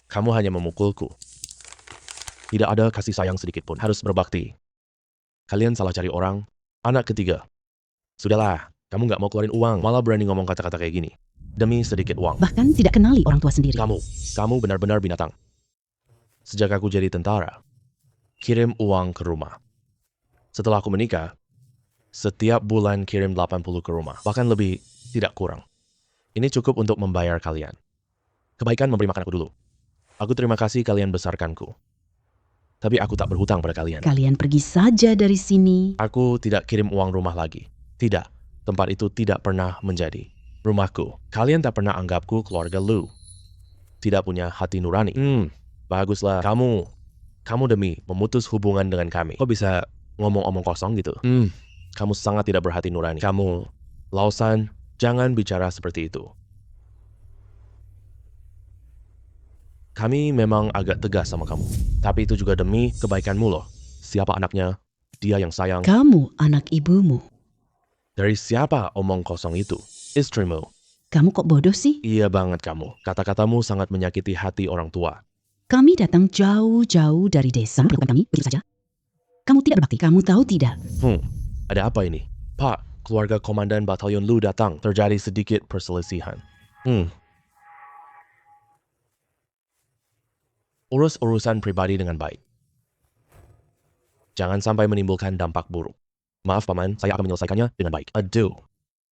Kamu hanya memukulku. Tidak ada kasih sayang sedikit pun. Harus berbakti. Kalian salah cari orang. Anak ketiga. Sudahlah, kamu gak mau keluarin uang. Malah berani ngomong kata-kata kayak gini. Demi sedikit uang. Bahkan tidak kenali orang tua sendiri. Kamu benar-benar binatang. Sejak aku jadi tentara, kirim uang ke rumah. Setelah aku menikah, setiap bulan kirim 80 ke rumah. Bahkan lebih, tidak kurang. Ini cukup untuk membayar kalian. Kebaikan memberi makan aku dulu. Aku terima kasih kalian besarkanku. Tapi aku tak berhutang pada kalian. Kalian pergi saja dari sini. Aku tidak kirim uang rumah lagi. Tidak, tempat itu tidak pernah menjadi rumahku. Kalian tak pernah anggapku keluarga Lu. Tidak punya hati nurani. Baguslah. Kamu demi memutus hubungan dengan kami. Kok bisa ngomong-omong kosong gitu? Kamu sangat tidak berhati nurani. Kamu, Lausan, jangan bicara seperti itu. Kami memang agak tegas sama kamu. Tapi itu juga demi kebaikanmu loh. Siapa anaknya? Dia yang sayang. Kamu anak ibumu. Dari siapa omong kosong itu? Istrimu. Kamu kok bodoh sih? Iya banget kamu. Kata-katamu sangat menyakiti hati orang tua. Kami datang jauh-jauh dari desa. Perlakukan kami begitu saja. Kamu tidak berbakti. Kamu tahu tidak? Ada apa ini? Pak, keluarga komandan batalion Lu datang. Terjadi sedikit perselisihan. Urus urusan pribadi dengan baik. Jangan sampai menimbulkan dampak buruk. Maaf paman, saya akan menyelesaikannya dengan baik. Aduh.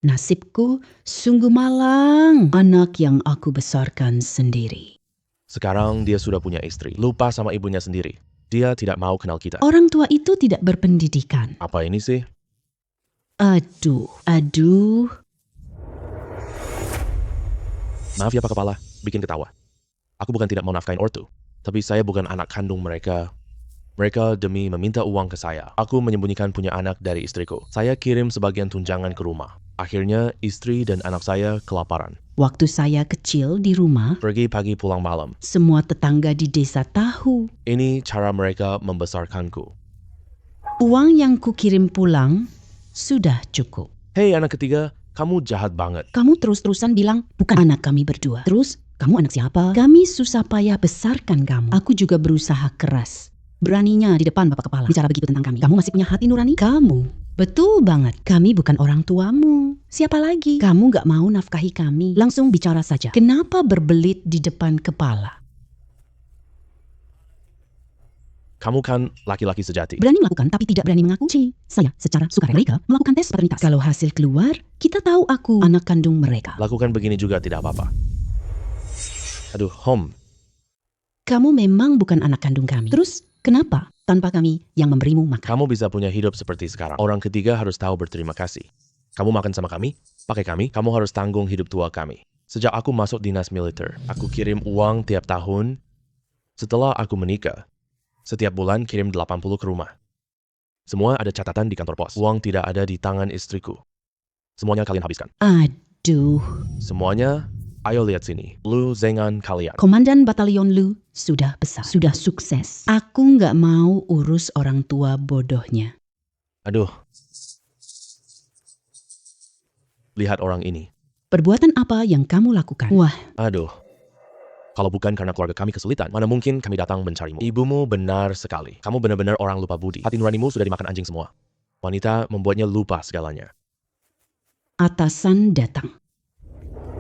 Nasibku sungguh malang. Anak yang aku besarkan sendiri. Sekarang dia sudah punya istri. Lupa sama ibunya sendiri. Dia tidak mau kenal kita. Orang tua itu tidak berpendidikan. Apa ini sih? Aduh. Maaf ya Pak Kepala, bikin ketawa. Aku bukan tidak mau nafkain ortu. Tapi saya bukan anak kandung mereka. Mereka demi meminta uang ke saya. Aku menyembunyikan punya anak dari istriku. Saya kirim sebagian tunjangan ke rumah. Akhirnya istri dan anak saya kelaparan. Waktu saya kecil di rumah, Pergi pagi pulang malam. semua tetangga di desa tahu. Ini cara mereka membesarkanku. Uang yang kukirim pulang sudah cukup. Hei anak ketiga, Kamu jahat banget. Kamu terus-terusan bilang bukan anak kami berdua. Terus, kamu anak siapa? Kami susah payah besarkan kamu. Aku juga berusaha keras. Beraninya di depan bapak kepala bicara begitu tentang kami. Kamu masih punya hati nurani? Kamu? Betul banget. Kami bukan orang tuamu. Siapa lagi? Kamu gak mau nafkahi kami. Langsung bicara saja. Kenapa berbelit di depan kepala? Kamu kan laki-laki sejati. Berani melakukan tapi tidak berani mengaku. Saya secara sukarela melakukan tes paternitas. Kalau hasil keluar, kita tahu aku anak kandung mereka. Lakukan begini juga tidak apa-apa. Aduh, Hom. Kamu memang bukan anak kandung kami. Terus, kenapa tanpa kami yang memberimu makan? Kamu bisa punya hidup seperti sekarang. Orang ketiga harus tahu berterima kasih. Kamu makan sama kami, pakai kami, kamu harus tanggung hidup tua kami. Sejak aku masuk dinas militer, aku kirim uang tiap tahun. Setelah aku menikah, setiap bulan kirim 80 ke rumah. Semua ada catatan di kantor pos. Uang tidak ada di tangan istriku. Semuanya kalian habiskan. Aduh. Semuanya, ayo lihat sini. Lu zengan kalian. Komandan Batalion Lu sudah besar, sudah sukses. Aku nggak mau urus orang tua bodohnya. Aduh. Lihat orang ini. Perbuatan apa yang kamu lakukan? Wah, Aduh. Kalau bukan karena keluarga kami kesulitan, mana mungkin kami datang mencarimu. Ibumu benar sekali. Kamu benar-benar orang lupa budi. Hati nuranimu sudah dimakan anjing semua. Wanita membuatnya lupa segalanya. atasan datang.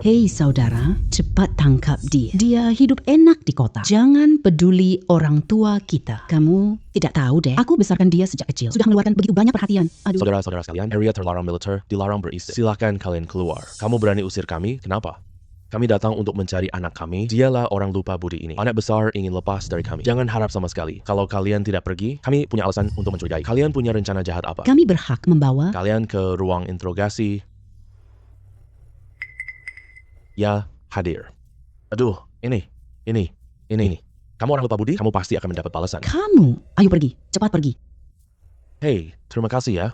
Hei saudara, cepat tangkap dia. Dia hidup enak di kota. Jangan peduli orang tua kita. Kamu tidak tahu deh, aku besarkan dia sejak kecil. Sudah mengeluarkan begitu banyak perhatian. Aduh. Saudara-saudara sekalian, area terlarang militer dilarang beristirahat. Silakan kalian keluar. Kamu berani usir kami? Kenapa? Kami datang untuk mencari anak kami. Dialah orang lupa budi ini. Anak besar ingin lepas dari kami. Jangan harap sama sekali. Kalau kalian tidak pergi, kami punya alasan untuk mencurigai. Kalian punya rencana jahat apa? Kami berhak membawa. Kalian ke ruang interogasi. Ya, hadir. Aduh, ini. Kamu orang lupa budi, kamu pasti akan mendapat balasan. Kamu, ayo pergi, cepat pergi. Hei, terima kasih ya.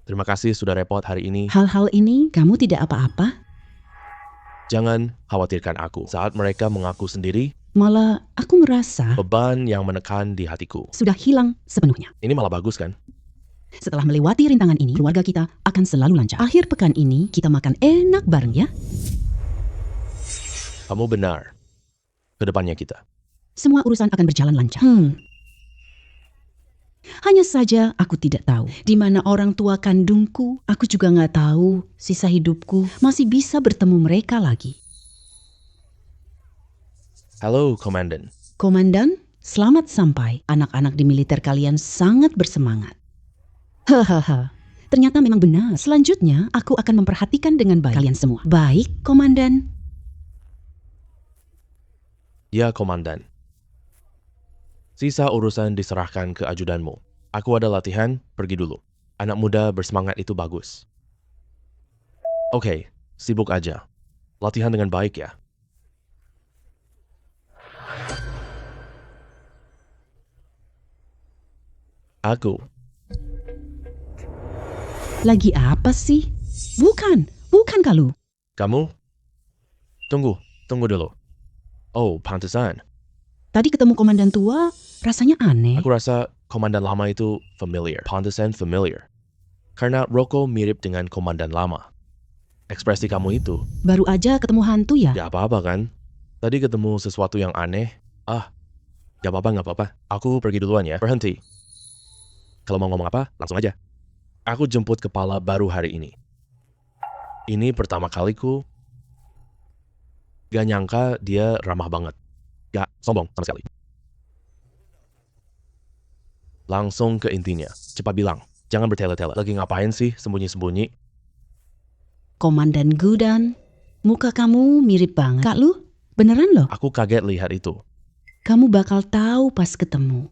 Terima kasih sudah repot hari ini. Hal-hal ini kamu tidak apa-apa. Jangan khawatirkan aku. Saat mereka mengaku sendiri, Malah aku merasa beban yang menekan di hatiku. sudah hilang sepenuhnya. Ini malah bagus kan? Setelah melewati rintangan ini, keluarga kita akan selalu lancar. Akhir pekan ini kita makan enak bareng ya. Kamu benar. Kedepannya kita. Semua urusan akan berjalan lancar. Hanya saja aku tidak tahu di mana orang tua kandungku. Aku juga nggak tahu sisa hidupku masih bisa bertemu mereka lagi. Halo, Komandan. Komandan, selamat sampai. Anak-anak di militer kalian sangat bersemangat. Hahaha, ternyata memang benar. Selanjutnya, aku akan memperhatikan dengan baik kalian semua. Baik, Komandan. Ya, Komandan. Sisa urusan diserahkan ke ajudanmu. Aku ada latihan, pergi dulu. Anak muda bersemangat itu bagus. Oke, sibuk aja. Latihan dengan baik ya. Aku. Lagi apa sih? Bukan Kalu. Kamu? Tunggu dulu. Oh, pantesan. Tadi ketemu komandan tua, rasanya aneh. Aku rasa komandan lama itu familiar. Pantesan familiar. Karena Rocco mirip dengan komandan lama. Ekspresi kamu itu. Baru aja ketemu hantu ya? Gak apa-apa kan? Tadi ketemu sesuatu yang aneh. Gak apa-apa. Aku pergi duluan ya. Berhenti. Kalau mau ngomong apa, langsung aja. Aku jemput kepala baru hari ini. Ini pertama kaliku. Gak nyangka dia ramah banget. Gak sombong sama sekali. Langsung ke intinya. Cepat bilang. Jangan bertele-tele. Lagi ngapain sih sembunyi-sembunyi? Komandan Gudan, muka kamu mirip banget. Kak Lu, beneran loh. Aku kaget lihat itu. Kamu bakal tahu pas ketemu.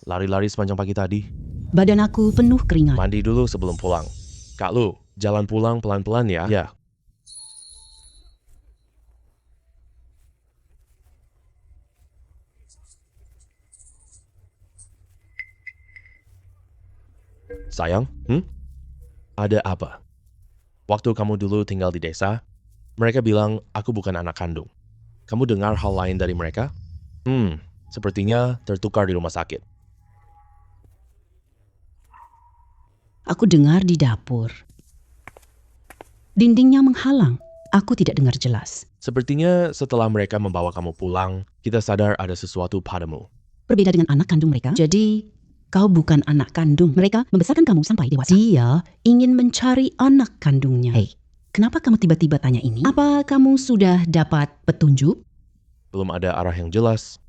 Lari-lari sepanjang pagi tadi. Badan aku penuh keringat. Mandi dulu sebelum pulang. Kak Lu, jalan pulang pelan-pelan ya. Ya. Sayang, ada apa? Waktu kamu dulu tinggal di desa, mereka bilang aku bukan anak kandung. Kamu dengar hal lain dari mereka? Sepertinya tertukar di rumah sakit. Aku dengar di dapur. Dindingnya menghalang. Aku tidak dengar jelas. Sepertinya setelah mereka membawa kamu pulang, kita sadar ada sesuatu padamu. Berbeda dengan anak kandung mereka. Jadi, kau bukan anak kandung. Mereka membesarkan kamu sampai dewasa. Dia ingin mencari anak kandungnya. Hei, kenapa kamu tiba-tiba tanya ini? Apa kamu sudah dapat petunjuk? Belum ada arah yang jelas.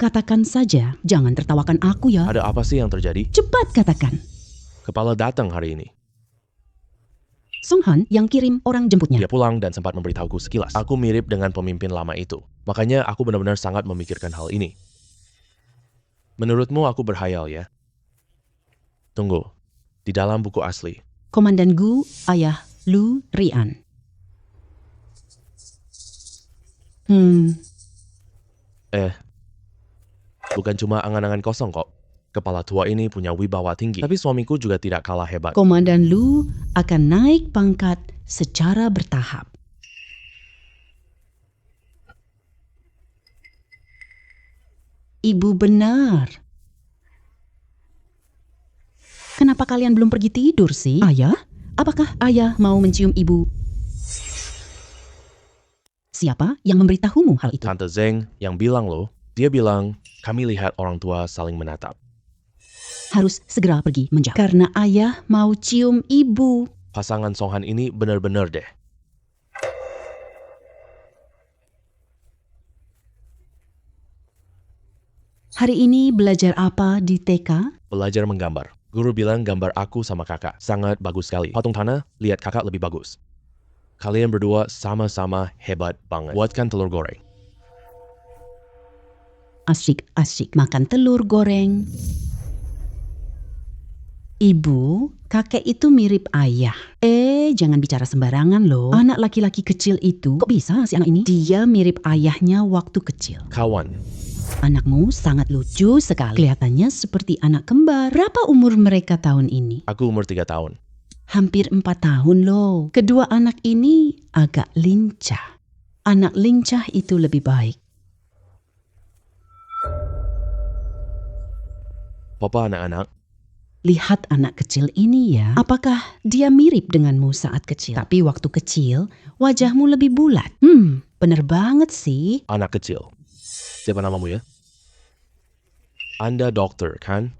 Katakan saja, jangan tertawakan aku ya. Ada apa sih yang terjadi? Cepat katakan. Kepala datang hari ini. Song Han yang kirim orang jemputnya. Dia pulang dan sempat memberitahuku sekilas. Aku mirip dengan pemimpin lama itu. Makanya aku benar-benar sangat memikirkan hal ini. Menurutmu aku berhayal ya? Tunggu. Di dalam buku asli. Komandan Gu, ayah Lu Rian. Bukan cuma angan-angan kosong kok. Kepala tua ini punya wibawa tinggi. Tapi suamiku juga tidak kalah hebat. Komandan Lu akan naik pangkat secara bertahap. Ibu benar. Kenapa kalian belum pergi tidur sih? Ayah? Apakah ayah mau mencium ibu? Siapa yang memberitahumu hal itu? Tante Zeng yang bilang loh, dia bilang kami lihat orang tua saling menatap. Harus segera pergi menjauh. Karena ayah mau cium ibu. Pasangan Song Han ini benar-benar deh. Hari ini belajar apa di TK? Belajar menggambar. Guru bilang gambar aku sama kakak sangat bagus sekali. Potong tanah, lihat kakak lebih bagus. Kalian berdua sama-sama hebat banget. Buatkan telur goreng. Asyik-asyik makan telur goreng. Ibu, kakek itu mirip ayah. Jangan bicara sembarangan loh. Anak laki-laki kecil itu, kok bisa si anak ini? Dia mirip ayahnya waktu kecil. Kawan. Anakmu sangat lucu sekali. Kelihatannya seperti anak kembar. Berapa umur mereka tahun ini? Aku umur 3 tahun. Hampir 4 tahun loh. Kedua anak ini agak lincah. Anak lincah itu lebih baik. Papa anak-anak. Lihat anak kecil ini ya. Apakah dia mirip denganmu saat kecil? Tapi waktu kecil, wajahmu lebih bulat. Bener banget sih. Anak kecil. Siapa namamu ya? Anda dokter, kan?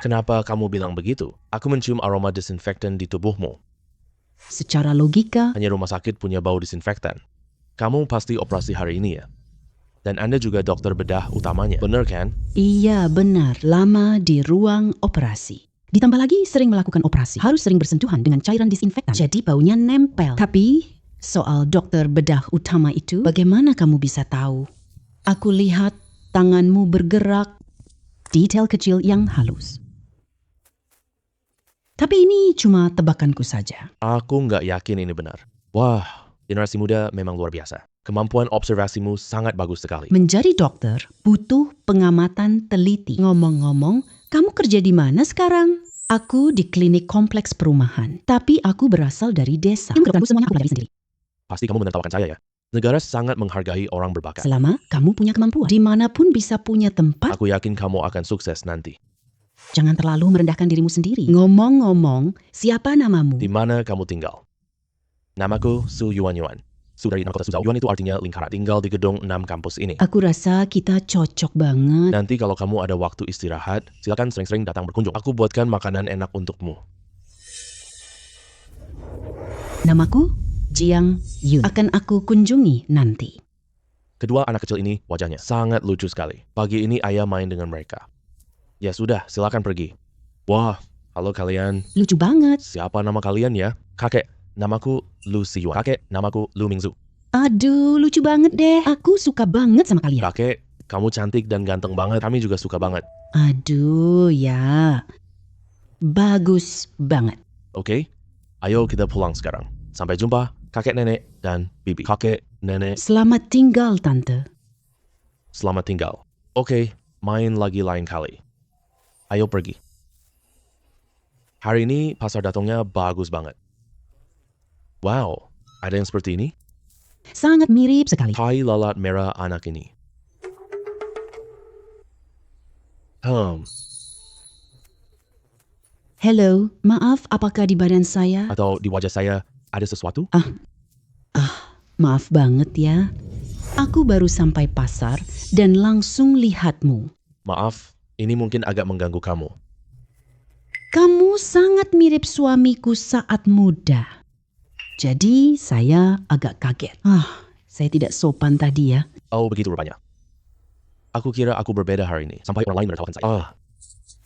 Kenapa kamu bilang begitu? Aku mencium aroma disinfektan di tubuhmu. Secara logika, Hanya rumah sakit punya bau disinfektan. Kamu pasti operasi hari ini ya? Dan Anda juga dokter bedah utamanya, bener kan? iya benar, lama di ruang operasi. Ditambah lagi sering melakukan operasi, harus sering bersentuhan dengan cairan disinfektan. Jadi baunya nempel. Tapi soal dokter bedah utama itu, bagaimana kamu bisa tahu? Aku lihat tanganmu bergerak, detail kecil yang halus. Tapi ini cuma tebakanku saja. Aku nggak yakin ini benar. Wah, generasi muda memang luar biasa. Kemampuan observasimu sangat bagus sekali. Menjadi dokter butuh pengamatan teliti. Ngomong-ngomong, kamu kerja di mana sekarang? Aku di klinik kompleks perumahan, tapi aku berasal dari desa. Kedokteranku semuanya aku pelajari sendiri. Pasti kamu menertawakan saya ya. Negara sangat menghargai orang berbakat. Selama kamu punya kemampuan, dimanapun bisa punya tempat. Aku yakin kamu akan sukses nanti. Jangan terlalu merendahkan dirimu sendiri. Ngomong-ngomong, siapa namamu? Di mana kamu tinggal? Namaku Su Yuan Yuan. Su dari nama kota Suzhou. Yuan itu artinya lingkaran. Tinggal di gedung 6 kampus ini. Aku rasa kita cocok banget. Nanti kalau kamu ada waktu istirahat, silakan sering-sering datang berkunjung. Aku buatkan makanan enak untukmu. Namaku Jiang Yun. Akan aku kunjungi nanti. Kedua anak kecil ini wajahnya sangat lucu sekali. Pagi ini ayah main dengan mereka. Ya sudah, silakan pergi. Wah, halo kalian. Lucu banget. Siapa nama kalian ya? Kakek, namaku Lu Siyuan. Kakek, namaku Lu Mingzu. Aduh, lucu banget deh. Aku suka banget sama kalian. Kakek, kamu cantik dan ganteng banget. Kami juga suka banget. Aduh, ya. Bagus banget. Oke? Ayo kita pulang sekarang. Sampai jumpa, kakek nenek dan bibi. Kakek, nenek, Selamat tinggal, Tante. selamat tinggal. Oke, main lagi lain kali. Ayo pergi. Hari ini pasar datangnya bagus banget. Wow, ada yang seperti ini? Sangat mirip sekali. Tai lalat merah anak ini. Hello, maaf apakah di badan saya? Atau di wajah saya ada sesuatu? Maaf banget ya. Aku baru sampai pasar dan langsung lihatmu. Maaf, ini mungkin agak mengganggu kamu. Kamu sangat mirip suamiku saat muda. Jadi saya agak kaget. Saya tidak sopan tadi ya. Oh, begitu rupanya. Aku kira aku berbeda hari ini, sampai orang lain menertawakan saya.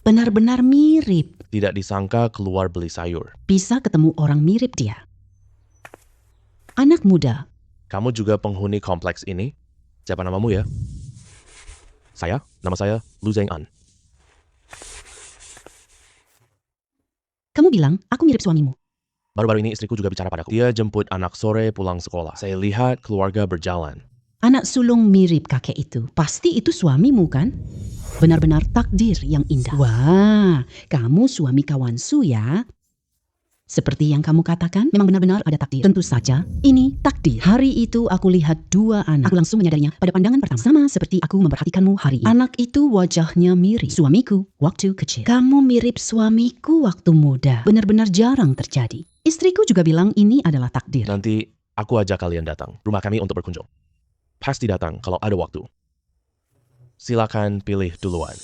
Benar-benar mirip. Tidak disangka keluar beli sayur. Bisa ketemu orang mirip dia. Anak muda. Kamu juga penghuni kompleks ini? Siapa namamu ya? Nama saya Lu Zheng'an. Kamu bilang aku mirip suamimu. Baru-baru ini istriku juga bicara padaku. Dia jemput anak sore pulang sekolah. Saya lihat keluarga berjalan. Anak sulung mirip kakek itu. Pasti itu suamimu kan? Benar-benar takdir yang indah. Wah, kamu suami kawansu ya. Seperti yang kamu katakan, memang benar-benar ada takdir. Tentu saja, ini takdir. Hari itu aku lihat dua anak. Aku langsung menyadarinya pada pandangan pertama. Sama seperti aku memperhatikanmu hari ini. Anak itu wajahnya mirip suamiku waktu kecil. Kamu mirip suamiku waktu muda. Benar-benar jarang terjadi. Istriku juga bilang ini adalah takdir. Nanti aku ajak kalian datang rumah kami untuk berkunjung. Pasti datang kalau ada waktu. Silakan pilih duluan.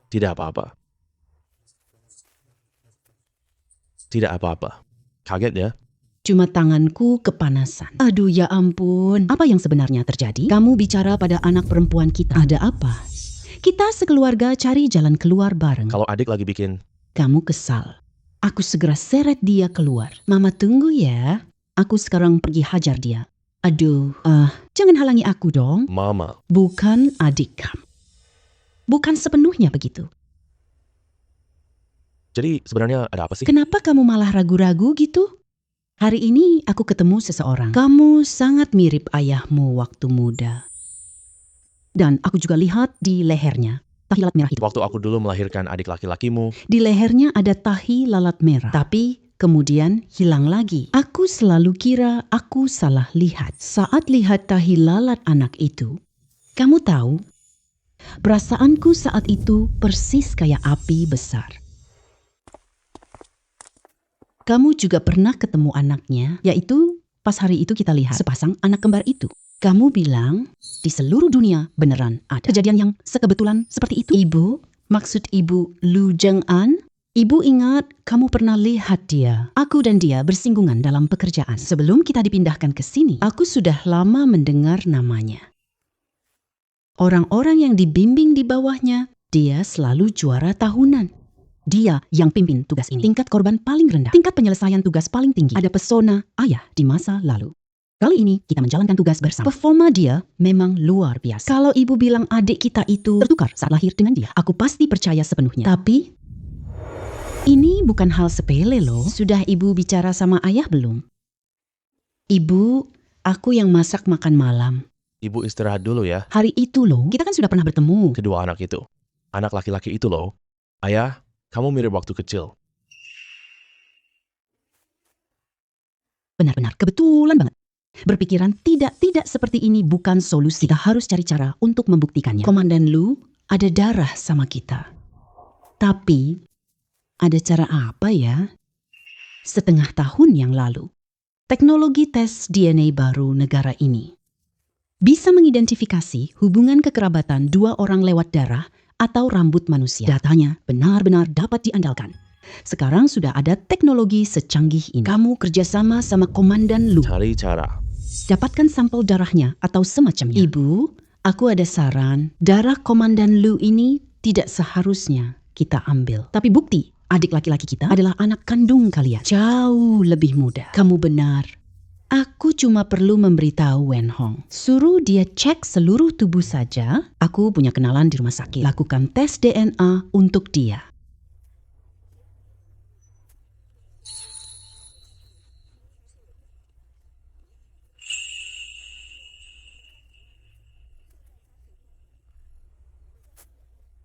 Tidak apa-apa. Tidak apa-apa. Kaget ya? Cuma tanganku kepanasan. Aduh ya ampun. Apa yang sebenarnya terjadi? Kamu bicara pada anak perempuan kita. Ada apa? Kita sekeluarga cari jalan keluar bareng. Kalau adik lagi bikin, Kamu kesal. Aku segera seret dia keluar. Mama tunggu ya. Aku sekarang pergi hajar dia. Aduh, jangan halangi aku dong. Mama, Bukan adik kamu. Bukan sepenuhnya begitu. jadi sebenarnya ada apa sih? Kenapa kamu malah ragu-ragu gitu? Hari ini aku ketemu seseorang. Kamu sangat mirip ayahmu waktu muda. Dan aku juga lihat di lehernya tahi lalat merah itu. Waktu aku dulu melahirkan adik laki-lakimu, Di lehernya ada tahi lalat merah. Tapi kemudian hilang lagi. Aku selalu kira aku salah lihat. Saat lihat tahi lalat anak itu, kamu tahu, perasaanku saat itu persis kayak api besar. Kamu juga pernah ketemu anaknya, yaitu pas hari itu kita lihat sepasang anak kembar itu. Kamu bilang di seluruh dunia beneran ada kejadian yang sekebetulan seperti itu. Ibu, maksud ibu Lu Zheng'an? Ibu ingat kamu pernah lihat dia. Aku dan dia bersinggungan dalam pekerjaan. Sebelum kita dipindahkan ke sini, aku sudah lama mendengar namanya. Orang-orang yang dibimbing di bawahnya, dia selalu juara tahunan. Dia yang pimpin tugas ini. Tingkat korban paling rendah. Tingkat penyelesaian tugas paling tinggi. Ada pesona ayah di masa lalu. Kali ini kita menjalankan tugas bersama. Performa dia memang luar biasa. Kalau ibu bilang adik kita itu tertukar saat lahir dengan dia, aku pasti percaya sepenuhnya. Tapi ini bukan hal sepele loh. Sudah ibu bicara sama ayah belum? Ibu, aku yang masak makan malam. ibu istirahat dulu ya. Hari itu loh, kita kan sudah pernah bertemu. Kedua anak itu. Anak laki-laki itu loh. Ayah, kamu mirip waktu kecil. Benar-benar kebetulan banget. Berpikiran tidak seperti ini bukan solusi. Kita harus cari cara untuk membuktikannya. Komandan Lu, ada darah sama kita. Tapi, ada cara apa ya? Setengah tahun yang lalu, teknologi tes DNA baru negara ini bisa mengidentifikasi hubungan kekerabatan dua orang lewat darah atau rambut manusia. Datanya benar-benar dapat diandalkan. Sekarang sudah ada teknologi secanggih ini. Kamu kerjasama sama Komandan Lu. Cari cara. Dapatkan sampel darahnya atau semacamnya. Ibu, aku ada saran. Darah Komandan Lu ini tidak seharusnya kita ambil. Tapi bukti, adik laki-laki kita adalah anak kandung kalian. Jauh lebih muda. Kamu benar. Aku cuma perlu memberitahu Wen Hong. Suruh dia cek seluruh tubuh saja. Aku punya kenalan di rumah sakit. Lakukan tes DNA untuk dia.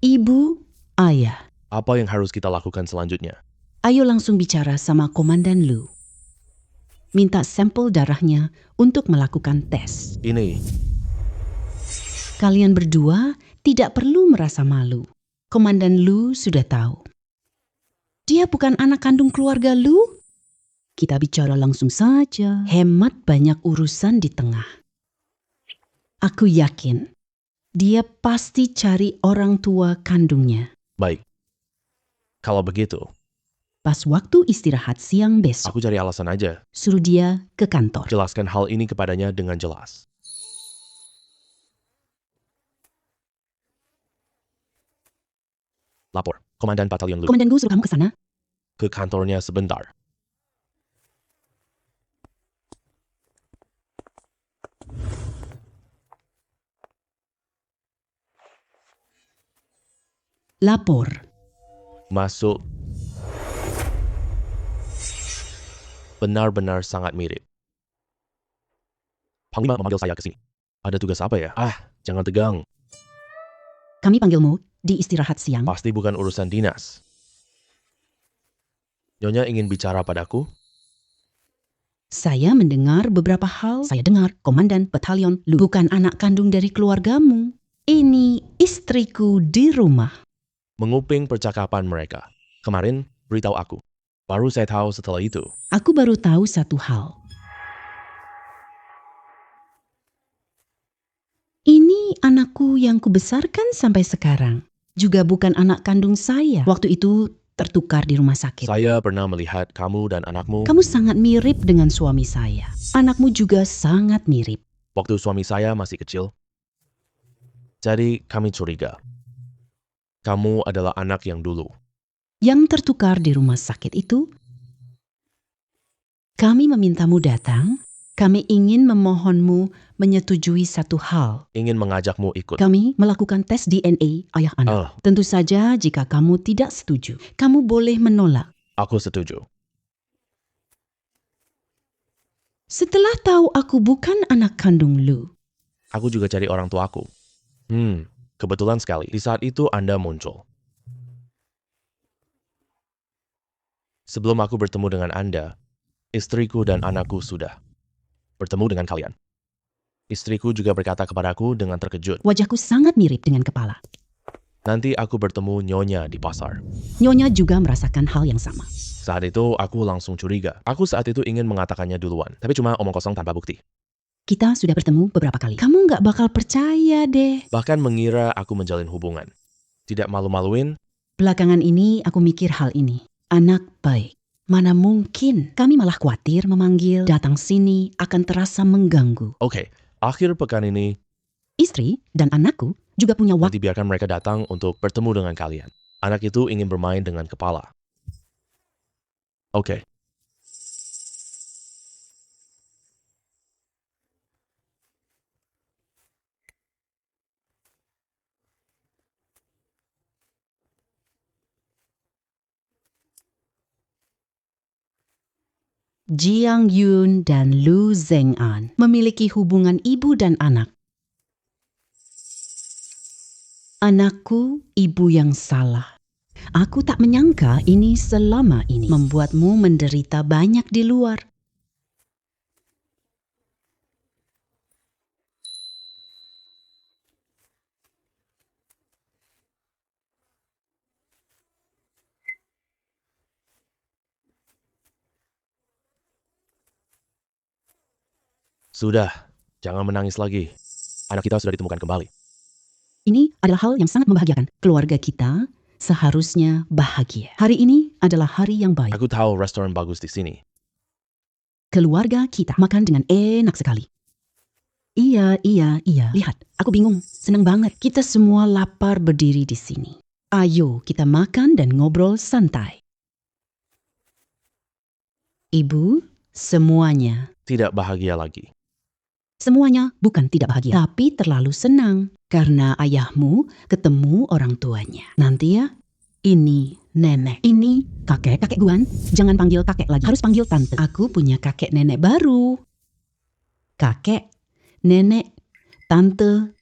Ibu, ayah, Apa yang harus kita lakukan selanjutnya? ayo langsung bicara sama Komandan Lu. minta sampel darahnya untuk melakukan tes. Ini, Kalian berdua tidak perlu merasa malu. Komandan Lu sudah tahu. Dia bukan anak kandung keluarga Lu. Kita bicara langsung saja. Hemat banyak urusan di tengah. Aku yakin dia pasti cari orang tua kandungnya. baik. Kalau begitu, Pas waktu istirahat siang besok, aku cari alasan aja. suruh dia ke kantor. Jelaskan hal ini kepadanya dengan jelas. Lapor, Komandan Batalion Lu. Komandan Gu suruh kamu ke sana. Ke kantornya sebentar. Lapor. Masuk. Benar-benar sangat mirip. Panglima memanggil saya ke sini. Ada tugas apa ya? Jangan tegang. Kami panggilmu di istirahat siang. Pasti bukan urusan dinas. Nyonya ingin bicara padaku? Saya mendengar beberapa hal. Saya dengar Komandan Batalion Lu bukan anak kandung dari keluargamu. Ini istriku di rumah. Menguping percakapan mereka. Kemarin, beritahu aku. Baru saya tahu setelah itu. Aku baru tahu satu hal. Ini anakku yang kubesarkan sampai sekarang. Juga bukan anak kandung saya. Waktu itu tertukar di rumah sakit. Saya pernah melihat kamu dan anakmu Kamu sangat mirip dengan suami saya. Anakmu juga sangat mirip. waktu suami saya masih kecil. Jadi kami curiga. Kamu adalah anak yang dulu. Yang tertukar di rumah sakit itu, kami memintamu datang. Kami ingin memohonmu menyetujui satu hal. Ingin mengajakmu ikut. Kami melakukan tes DNA ayah anak. Tentu saja jika kamu tidak setuju, kamu boleh menolak. Aku setuju. Setelah tahu aku bukan anak kandung Lu, Aku juga cari orang tuaku. Kebetulan sekali. Di saat itu Anda muncul. Sebelum aku bertemu dengan Anda, istriku dan anakku sudah bertemu dengan kalian. Istriku juga berkata kepadaku dengan terkejut. wajahku sangat mirip dengan kepala. Nanti aku bertemu Nyonya di pasar. Nyonya juga merasakan hal yang sama. Saat itu aku langsung curiga. Aku saat itu ingin mengatakannya duluan, tapi cuma omong kosong tanpa bukti. Kita sudah bertemu beberapa kali. Kamu nggak bakal percaya deh. Bahkan mengira aku menjalin hubungan. Tidak malu-maluin, Belakangan ini aku mikir hal ini. Anak baik. Mana mungkin kami malah khawatir memanggil datang sini akan terasa mengganggu. oke, akhir pekan ini Istri dan anakku juga punya waktu. nanti biarkan mereka datang untuk bertemu dengan kalian. Anak itu ingin bermain dengan kepala. Oke. Jiang Yun dan Lu Zheng'an memiliki hubungan ibu dan anak. Anakku, ibu yang salah. Aku tak menyangka ini selama ini membuatmu menderita banyak di luar. Sudah, jangan menangis lagi. Anak kita sudah ditemukan kembali. Ini adalah hal yang sangat membahagiakan. Keluarga kita seharusnya bahagia. Hari ini adalah hari yang baik. Aku tahu restoran bagus di sini. Keluarga kita makan dengan enak sekali. Iya. Lihat, aku bingung. Senang banget. Kita semua lapar berdiri di sini. Ayo kita makan dan ngobrol santai. Ibu, semuanya. Tidak bahagia lagi. Semuanya bukan tidak bahagia, tapi terlalu senang. Karena ayahmu ketemu orang tuanya. Nanti ya, ini nenek, ini kakek Guan. Jangan panggil kakek lagi, harus panggil tante. Aku punya kakek nenek baru. Kakek, nenek, tante.